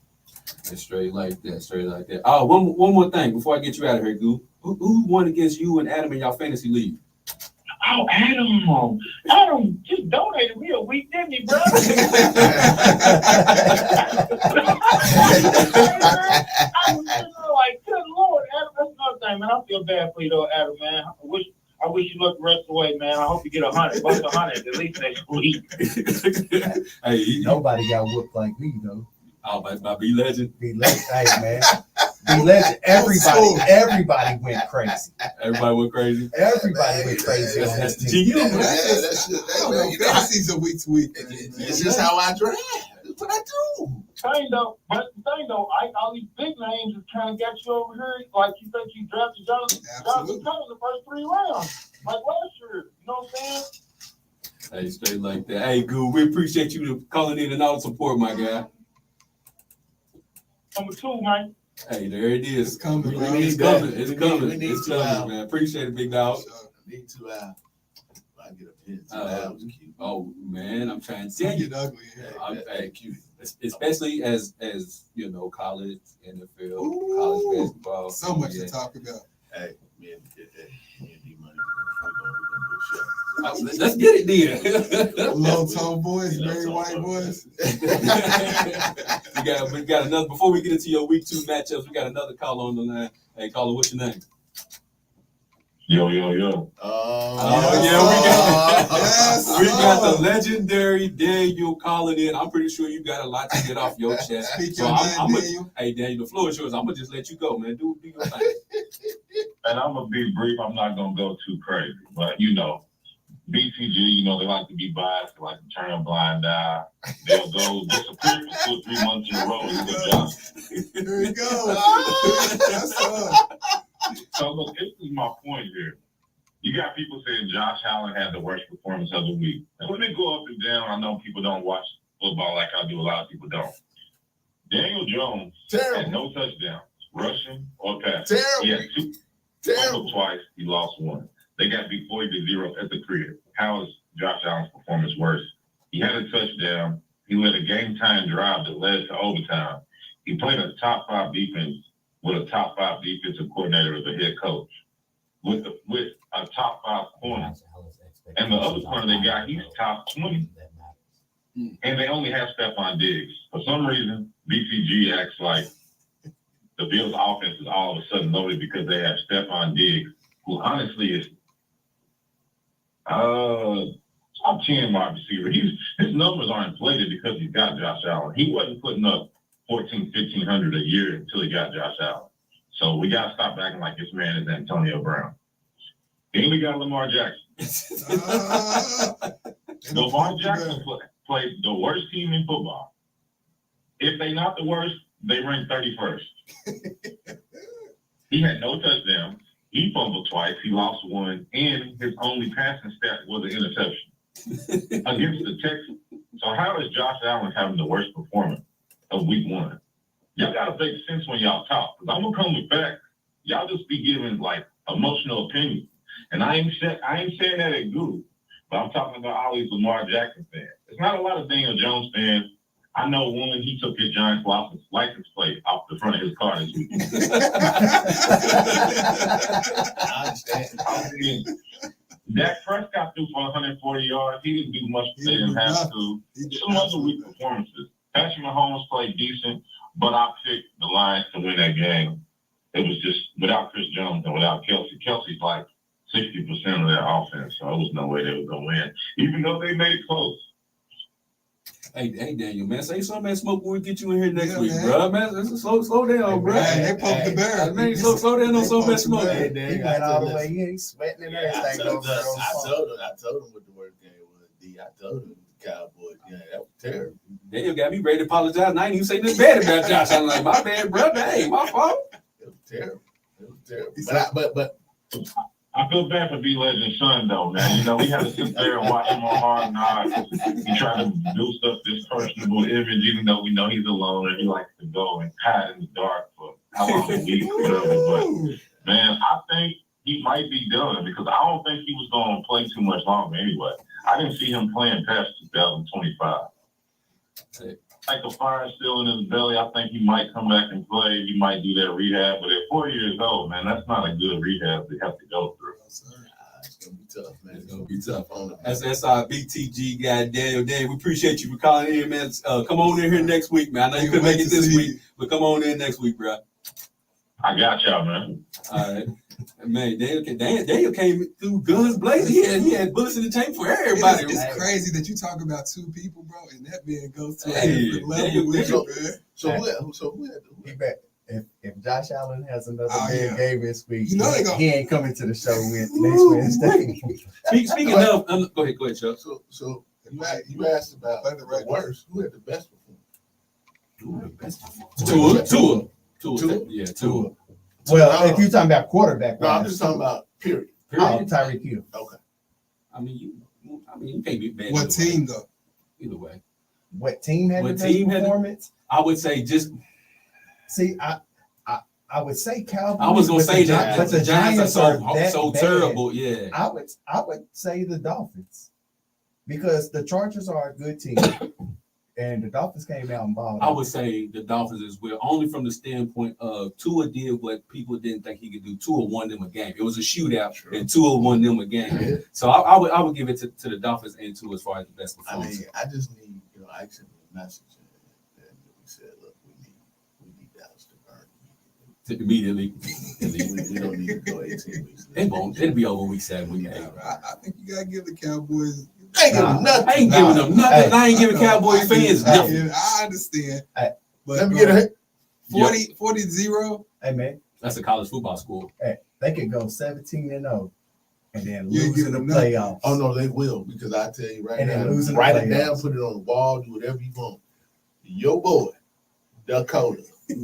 It's straight like that. Straight like that. Oh, one more thing before I get you out of here, Goo. Who won against you and Adam in y'all fantasy league? Oh, Adam just donated me a week, didn't he, bro? I was like, good Lord, Adam, that's another thing, man. I feel bad for you, though, Adam, man. I wish you looked the rest of the way, man. I hope you get 100, bucks 100 at least next week. Hey, Nobody got whooped like me though. Oh, my B legend. Be legend, hey man. Be legend. Everybody went crazy. Everybody went crazy. Everybody went crazy on That's this the team. GM. That's just, Fantasy's a week to week. it's just how I draft. That's what I do. But the thing though, all these big names just kind of got you over here. Like you think you drafted Jonathan Absolutely. Taylor in the first 3 rounds, like last year. You know what I'm saying? Hey, straight like that. Hey, Goo, we appreciate you calling in and all the support, my guy. Number 2, man. Hey, there it is. It's coming, bro. It's coming. It's We coming. need It's to, coming, man. Appreciate it, big dog. Need to I get a pin. That was cute. Oh man, I'm trying to tell Get you. ugly. Yeah. Hey, cute. Especially as you know, college, NFL, Ooh. college basketball. So much Yeah. to talk about. Hey, me and D-Money, we're gonna do a show. Let's get it then. Low tone boys, very white boys. we got another. Before we get into your week 2 matchups, we got another caller on the line. Hey, caller, what's your name? Yo. We got the legendary Daniel calling in. I'm pretty sure you got a lot to get off your chest. Speak So your I'm mind, Daniel. hey Daniel, the floor is yours. I'm gonna just let you go, man. Do your thing. And I'm gonna be brief. I'm not gonna go too crazy, but BCG, they like to be biased, they like to turn a blind eye. They'll go disappear for 2 or 3 months in a row. Good job. There you go. That's up. So look, this is my point here. You got people saying Josh Allen had the worst performance of the week. And let me go up and down. I know people don't watch football like I do. A lot of people don't. Daniel Jones had Terrible. no touchdowns, rushing or passing. He Terrible. had 2 Terrible. fumbled twice. He lost 1. They got beat 40-0 at the crib. How is Josh Allen's performance worse? He had a touchdown. He led a game-time drive that led to overtime. He played a top 5 defense with a top 5 defensive coordinator as a head coach. With a top 5 corner. And the other corner they got, he's top 20. And they only have Stephon Diggs. For some reason, BCG acts like the Bills' offense is all of a sudden loaded because they have Stephon Diggs, who honestly is top 10 wide receiver. His numbers are inflated because he's got Josh Allen. He wasn't putting up 1,500 a year until he got Josh Allen. So we got to stop acting like this man is Antonio Brown. Then we got Lamar Jackson. Lamar Jackson played the worst team in football. If they not the worst, they rank 31st. He had no touchdowns. He fumbled twice. He lost 1. And his only passing stat was an interception against the Texans. So how is Josh Allen having the worst performance of week 1? Y'all got to make sense when y'all talk. Because I'm going to come with facts. Y'all just be giving, emotional opinions. And I ain't saying that at Google, but I'm talking about all these Lamar Jackson fans. There's not a lot of Daniel Jones fans. I know one, he took his Giants license plate off the front of his car this week. I understand. Dak Prescott threw for 140 yards. He didn't do much. They didn't have to. Some other weak performances. Patrick Mahomes played decent, but I picked the Lions to win that game. It was just without Chris Jones and without Kelsey. Kelsey's like 60% of their offense. So there was no way they were gonna win, even though they made it close. Hey, Daniel, man, say something, man. Smoke when we get you in here next week, man. bro. Man, slow down, bro. Man, they poked the bear. Man, slow down on some of that smoke. Hey, He Daniel, went all the listen, way in, he's sweating and Yeah, I everything. told over there on the phone. I told him what the worst game was. D. I told him the Cowboys. Yeah, that was terrible. Daniel got me ready to apologize. And I ain't even say nothing bad about Josh. I'm like, my bad, brother. Hey, my fault. It was terrible. It was terrible. He But I feel bad for B Legend's son though, man. You know, we had to sit there and watch him on Hard Knocks. He tried to boost up this personable image, even though we know he's alone and he likes to go and hide in the dark for how long a week or whatever. But man, I think he might be done because I don't think he was going to play too much longer anyway. I didn't see him playing past 2025. Like the fire still in his belly, I think he might come back and play. He might do that rehab. But at 4 years old, man, that's not a good rehab to have to go through. it's gonna be tough, man. It's gonna be tough. On the That's our BTG guy, Daniel. Dan, we appreciate you for calling in, man. Come on in here next week, man. I know you couldn't make it this week, but come on in next week, bro. I got y'all, man. All right. Man, Daniel came through guns blazing. He had bullets in the tank for everybody. It's crazy that you talk about two people, bro, and that man goes to Hey, a different level with Daniel- you, man. So who had He bet if Josh Allen has another Oh, big yeah. game this week, You know they gon- he ain't coming to the show next Wednesday. Speaking of, go ahead, Chuck. So you asked about the worst. Who had the best performance? Tua. Yeah, Tua. Well, if you're talking about quarterback, No, I'm just talking about period. Tyreek Hill. Okay. I mean, you can't be bad. What either team way. though? Either way, What team had What the best team had the- performance? I would say just. See, I would say Cowboys. I was gonna but say the that, but the Giants are that so bad. terrible. Yeah. I would say the Dolphins because the Chargers are a good team, and the Dolphins came out and balled. I would say the Dolphins as well, only from the standpoint of Tua did what people didn't think he could do. Tua won them a game. It was a shootout, Sure. and Tua won them a game. Yeah. So I would give it to the Dolphins and Tua as far as the best I performance. mean, I just need, I sent a message and we said, look, we need Dallas to burn. Immediately. We don't need to go 18 weeks. They won't. It'll be over week 7, week 8. I think you gotta give the Cowboys. I ain't giving nothing. I ain't giving them nothing. Hey, I ain't giving I know, Cowboys I fans get it, nothing. I understand. Hey, But Let me get a 40-0. Hey man, That's a college football school. they could go 17-0, and then You ain't lose in the giving them nothing. playoffs. Oh no, they will, because I tell you right And then now, losing the write it down, playoffs. put it on the wall, do whatever you want. Your boy, Dakota,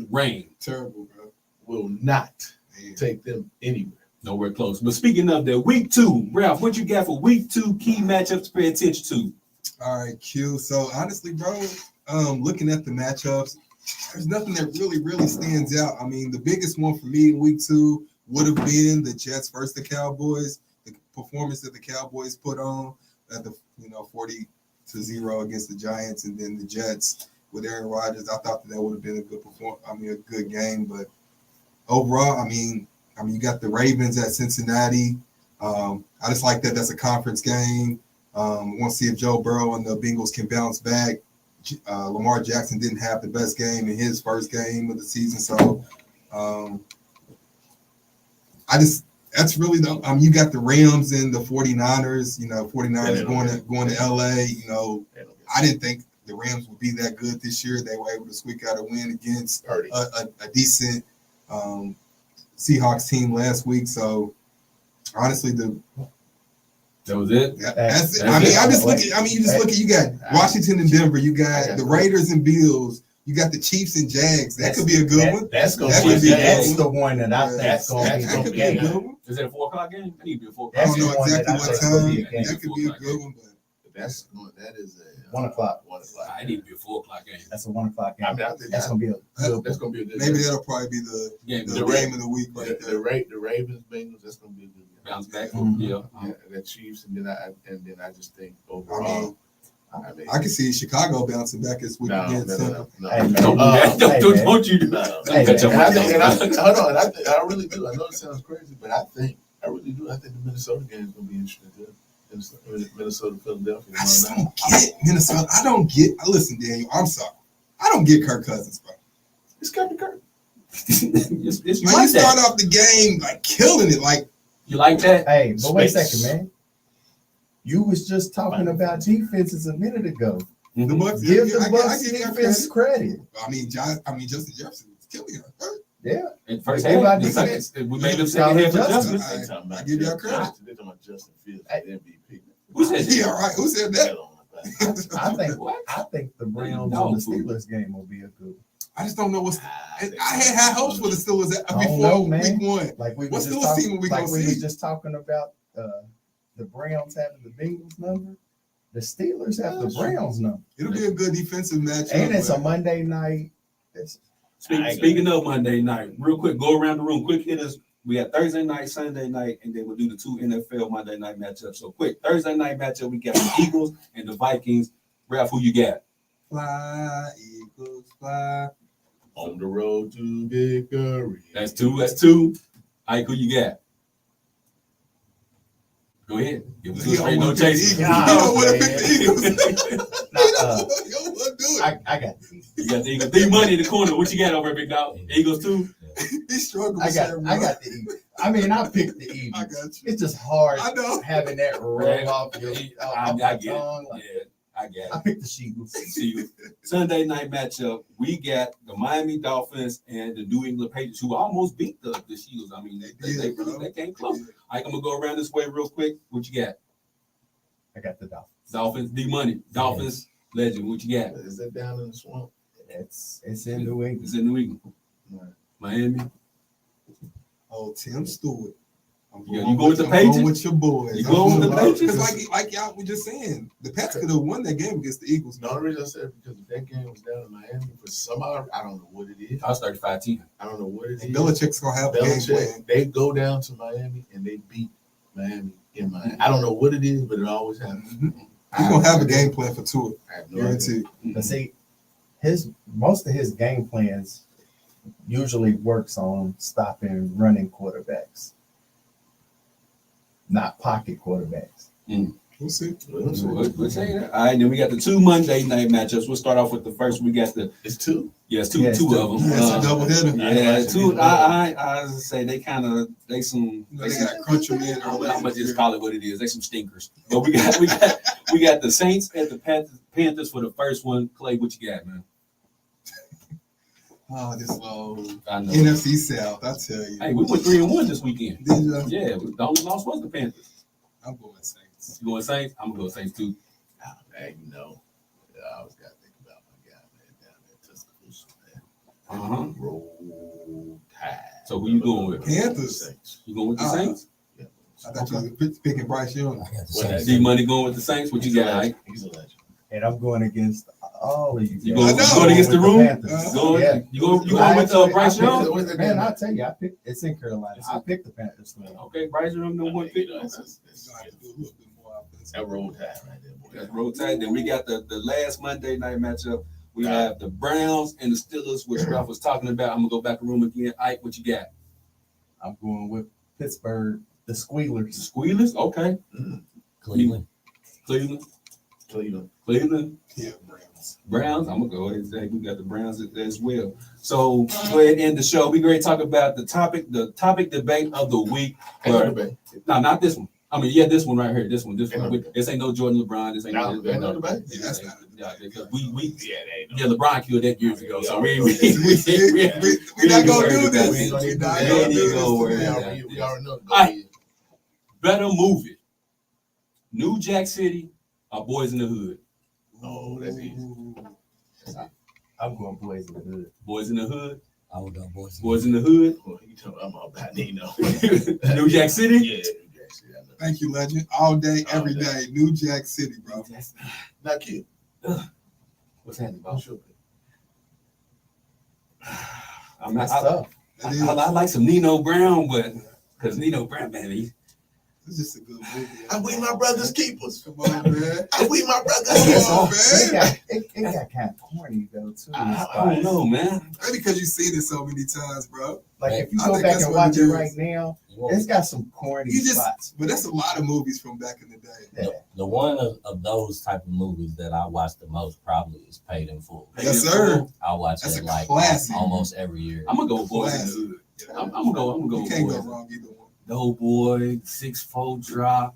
Rain. Terrible, bro. will not Man. take them anywhere. Nowhere close. But speaking of that, week 2, Ralph, what you got for week 2 key matchups to pay attention to? All right, Q. So honestly, bro, looking at the matchups, there's nothing that really stands out. I mean, the biggest one for me in week 2 would have been the Jets versus the Cowboys. The performance that the Cowboys put on at the 40-0 against the Giants, and then the Jets with Aaron Rodgers. I thought that would have been a good a good game. But overall, I mean, you got the Ravens at Cincinnati. I just like that. That's a conference game. Want to see if Joe Burrow and the Bengals can bounce back. Lamar Jackson didn't have the best game in his first game of the season, so that's really you got the Rams and the 49ers. 49ers going to LA. I didn't think the Rams would be that good this year. They were able to squeak out a win against a decent Seahawks team last week. So honestly, That was it? that's it. That's it. I'm just looking. You just look at. You got Washington and Denver. You got the Raiders and Bills. You got the Chiefs and Jags. That could be a good one. That's going That to would be be That's the one that I think That's- is going to be That the could be a game. good one. Is it a 4 o'clock game? I need to be a 4 I o'clock. don't know the one that exactly I what think time. will be a game. That could be a good one, but that is a 1 o'clock. 1 o'clock. I need to be a 4 o'clock game. That's a 1 o'clock game. I mean, I think That's going to be a good that's one. going to be a good maybe game. that'll probably be the Game The game of the week right The there. Ravens Bengals, that's going to be a good game. bounce back. Mhm. Yeah. Yeah, the Chiefs, and then I just think I overall, mean, I can see Chicago bouncing back this week against Denver. Hey, man. Don't, Hey, man. don't you do No. that. Hey, Cut your And I mic think, and off. hold on, and I think I really do. I know it sounds crazy, but I really do. I think the Minnesota game is going to be interesting too. Minnesota, Philadelphia. I just don't get Minnesota. I don't get. Listen, Daniel, I'm sorry. I don't get Kirk Cousins, bro. It's Captain Kirk. It's Like, you start off the game like killing it. Like You like that? Hey, but wait a Space. second, man. You was just talking about defenses a minute ago. The Bucks, Give I the Bucks give y'all defense credit. Justin Jefferson was killing you. Yeah. In first They gave out half, the defense. second, we made them Solid second half adjustments. adjustments. I give y'all credit. They're talking about Justin Fields, MVP. Who said that? Yeah, right. Who said that? I think the Browns No, and the fool. Steelers game will be a good. I just don't know what's. I had high hopes for the Steelers I don't before know, man. week one. Like we What was just Steelers team talking, are we like gonna we see? was just talking about the Browns having the Bengals number. The Steelers have the Browns number, It'll be a good defensive matchup. and it's a but- Monday night. Speaking of Monday night, real quick, go around the room, quick hitters. We got Thursday night, Sunday night, and then we'll do the 2 NFL Monday night matchups. So quick, Thursday night matchup, we got the Eagles and the Vikings. Ralph, who you got? Fly, Eagles, fly. On the road to victory. That's two. Ike, who you got? Go ahead. Give us He straight, don't no want to pick the chasing. Eagles. He don't want to pick the Eagles. He don't want to do it. I got You got the Eagles. D-Money in the corner. What you got over there, big dog? Eagles too? He's struggling. I got the Eagles. I mean, I picked the Eagles. I got you. It's just hard I know. having that roll off your I off get my it. tongue. Yeah, Like, I get I it. picked the Eagles. See, Sunday night matchup, we got the Miami Dolphins and the New England Patriots, who almost beat the Eagles. I mean, they came close. Ike, I'm gonna go around this way real quick. What you got? I got the Dolphins. Dolphins, D-Money. Dolphins, legend. What you got? Is that down in the swamp? It's in New England. It's in New England. Miami. Oh, Tim Stewart. Yeah, you go with the I'm going Patriots? with your boys. You going with the Patriots? Because like y'all were just saying, the Pats could have won that game against the Eagles. The only reason I said because if that game was down in Miami for somehow, I don't know what it is. I was 35-10. I don't know what it is. And Belichick's gonna have a game plan. Belichick, they go down to Miami and they beat Miami in Miami. I don't know what it is, but it always happens. He's gonna have a game plan for Tua. I have no idea. Guaranteed. But see, most of his game plans usually works on stopping running quarterbacks, not pocket quarterbacks. We'll see. We'll say that. All right, then we got the 2 Monday night matchups. We'll start off with the first. We got the It's two. yes, two Yes, of them. That's a double hitter. Yeah, two. I say they some. You know, they got crunch them in early. I'm gonna just call it what it is. They some stinkers. But we got the Saints and the Panthers for the first one. Clay, what you got, man? Oh, this low. I know. NFC South, I tell you. Hey, we went 3-1 this weekend. Did you? Yeah, the only loss was the Panthers. I'm going Saints. You going Saints? I'm gonna go Saints too. Hey, you know, I always got to think about my guy, man, down there, Tuscaloosa, man. Roll Tide. So who you going with? Panthers. Saints. You going with the Uh-huh. Saints? Yeah. I thought you was picking Bryce Young. I got the What Saints. D Money going with the Saints. What you got, Ike? He's a legend. And I'm going against all of you. You guys. going, I know. going against the With room? Panthers. Going, Yeah. you going with Bryce Young? Man, I tell you, I picked. It's in Carolina. I picked the Panthers. Okay, Bryce Young, no one pick. You're gonna have to do a little bit more offense. That Roll Tide right there, boy. That's roll tide. Then we got the last Monday night matchup. We have the Browns and the Steelers, which Ralph was talking about. I'm gonna go back a room again. Ike, what you got? I'm going with Pittsburgh, the Squealers. Squealers? Okay. Cleveland. Cleveland. Cleveland. Yeah, Browns. Browns. I'm gonna go ahead and say we got the Browns as well. So go ahead and end the show. We going to talk about the topic debate of the week. Ain't no debate. No, not this one. I mean, yeah, this one right here. This one. Ain't no debate. This ain't no Jordan LeBron. This ain't No, ain't no debate. Yeah, that's not Yeah, because we Yeah, they ain't LeBron killed that years ago. So we We're not gonna do We this. ain't gonna We're do not that. gonna We do ain't gonna worry this. about today. that. We already know. Go Aight. ahead. better move it. New Jack City or Boys in the Hood? Oh, that's easy. I'm going Boys in the Hood. Boys in the Hood. I would go Boys. Boys in the Hood. Well, you talking about Nino. New Jack City. Yeah, New Jack City. I know. Thank you, legend. All day, All every day. day. New Jack City, bro. Not cute. What's happening, I'm boss? sure. I'm not. That's tough. That is, I like some Nino Brown, but because Nino Brown, man, it's just a good movie. We my brother's keepers. Come on, man. We my Come brother's on, But it man. got kind of corny though too. I don't know, man. Maybe because you've seen it so many times, bro. Like if you I go think back that's and what watch it it is. right now, You want- it's got some corny You just- spots. But that's a lot of movies from back in the day. Yeah. The one of those type of movies that I watch the most probably is Paid in Full. Yes, sir. I watch That's it a like classic. almost every year. I'm gonna go Boys in the Hood. I'm gonna go. You can't go Boys. wrong either one. Doughboy, 6'4" drop.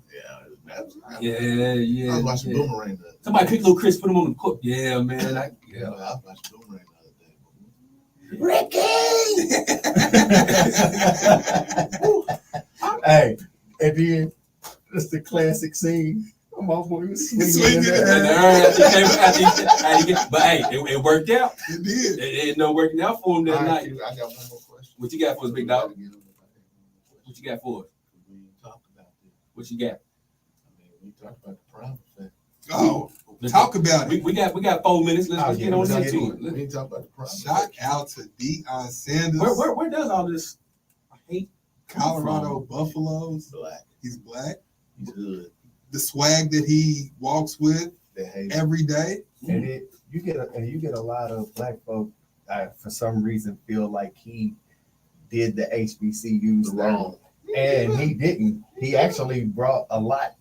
I Yeah. was watching Boomerang. Somebody pick little Chris, put him on the court. Yeah, man. I was watching Boomerang the other day. Hey, and then that's the classic scene. My motherfucker was swinging in the air. But hey, it worked out. It did. It ended up working out for him that night. I got one more question. What you got for us, big dog? What you got for us? We talked about this. What you got? I mean, we talked about the prime effect. Oh, talk about it. We got 4 minutes. Let's get on into it. We ain't talk about the prime Shout effect. out to Deion Sanders. Where does all this hate come Colorado from? Buffaloes. Black. He's black. He's good. The swag that he walks with They hate every day. And you get a lot of black folk for some reason feel like he did the HBCUs wrong, and he didn't. He actually brought a lot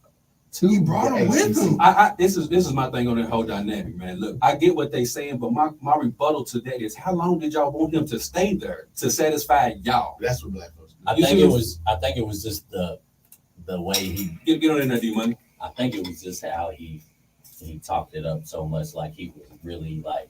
to He brought the him with HBCU. him. This is my thing on that whole dynamic, man. Look, I get what they saying, but my rebuttal to that is, how long did y'all want him to stay there to satisfy y'all? That's what black folks do. I think it was just the way he Get on in there, D-Money. I think it was just how he talked it up so much, like he was really like,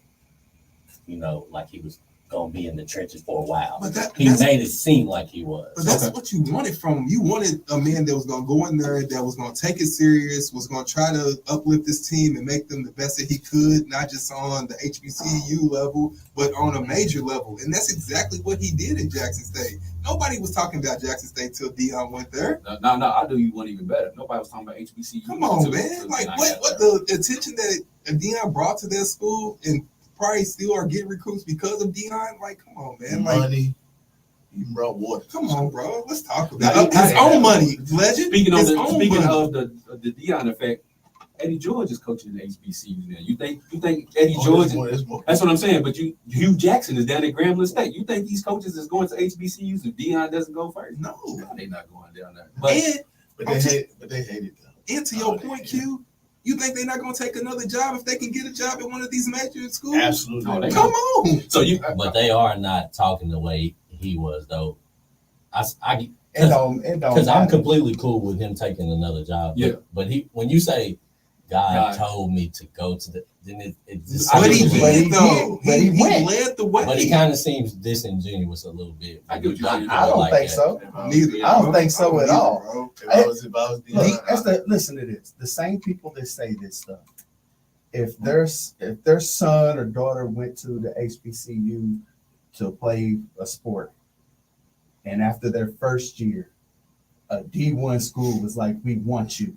like he was gonna be in the trenches for a while. But He made it seem like he was. But that's what you wanted from him. You wanted a man that was going to go in there, that was going to take it serious, was going to try to uplift his team and make them the best that he could, not just on the HBCU level, but on a major level. And that's exactly what he did at Jackson State. Nobody was talking about Jackson State till Deion went there. No, I do you one even better. Nobody was talking about HBCU. Come on, man. Like, what the attention that Deion brought to that school, and probably still are getting recruits because of Deion. Like, come on, man. Like, Money. He brought water. come on, bro. Let's talk about his own money, legend. Speaking of His the own money. Deion effect, Eddie George is coaching the HBCU now. You think Eddie George? It's more. That's what I'm saying. But Hugh Jackson is down at Grambling State. You think these coaches is going to HBCUs if Deion doesn't go first? No. They're not going down there. But they hate it though. And to your point, Q, you think they're not going to take another job if they can get a job at one of these major schools? Absolutely. No, they Come on. So But they are not talking the way he was, though. And Because I'm completely cool with him taking another job. Yeah. But when you say God God. told me to go to then it just But he seems to me- did, though. But he went. led the way. But it kind of seems disingenuous a little bit. I get what you're saying. I don't Like think that. so. Neither. I don't think so at all. Bro. If I was Deion, Listen to this. The same people that say this stuff. If their son or daughter went to the HBCU to play a sport, and after their first year, a D1 school was like, "We want you."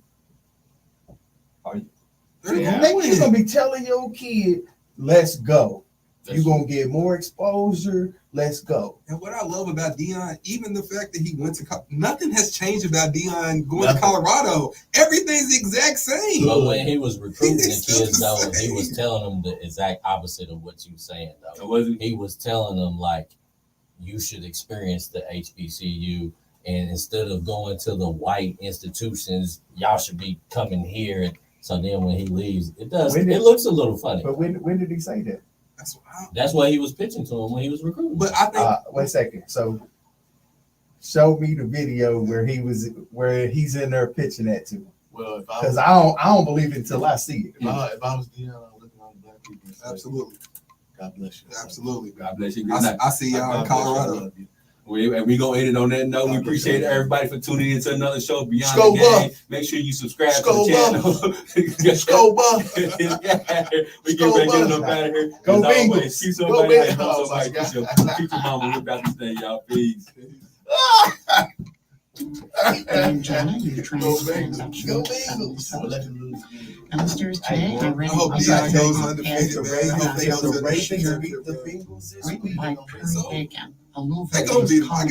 You're gonna be telling your kid, "Let's go." You're gonna get more exposure. Let's go. And what I love about Deion, even the fact that he went to nothing has changed about Deion going to Nothing. Colorado. Everything's the exact same. But when he was recruiting the It's still kids, the though, he same. was telling them the exact opposite of what you saying, though. was it? He was telling them, like, you should experience the HBCU, and instead of going to the white institutions, y'all should be coming here. And so then when he leaves, it looks a little funny. But when did he say that? That's what he was pitching to him when he was recruiting. But I think Wait a second. So, show me the video where he's in there pitching that to him. well, if I Because was, I don't believe it until I see it. if I was Deion, I would look around the black people and say, absolutely, God bless you. absolutely. God bless you. Good night. I see y'all in Colorado. We gonna end it on that note. We appreciate everybody for tuning in to another show Beyond Skull the Game. Buff. Make sure you subscribe Skull to the channel. Skull Buff. We get ready to get up out of here. Go As always, Bengals. keep Go somebody Bengals. know Oh, somebody. my Keep your mama. We about this thing, y'all. Peace. Angela, you transcribed Go of Bengals. the Let him lose. Ministers today are ready I hope to Deion goes and undefeated, the man. I hope they go to the Ravens Ravens beat the Bengals this written week. by Curry Bacon, a They gonna beat them. I got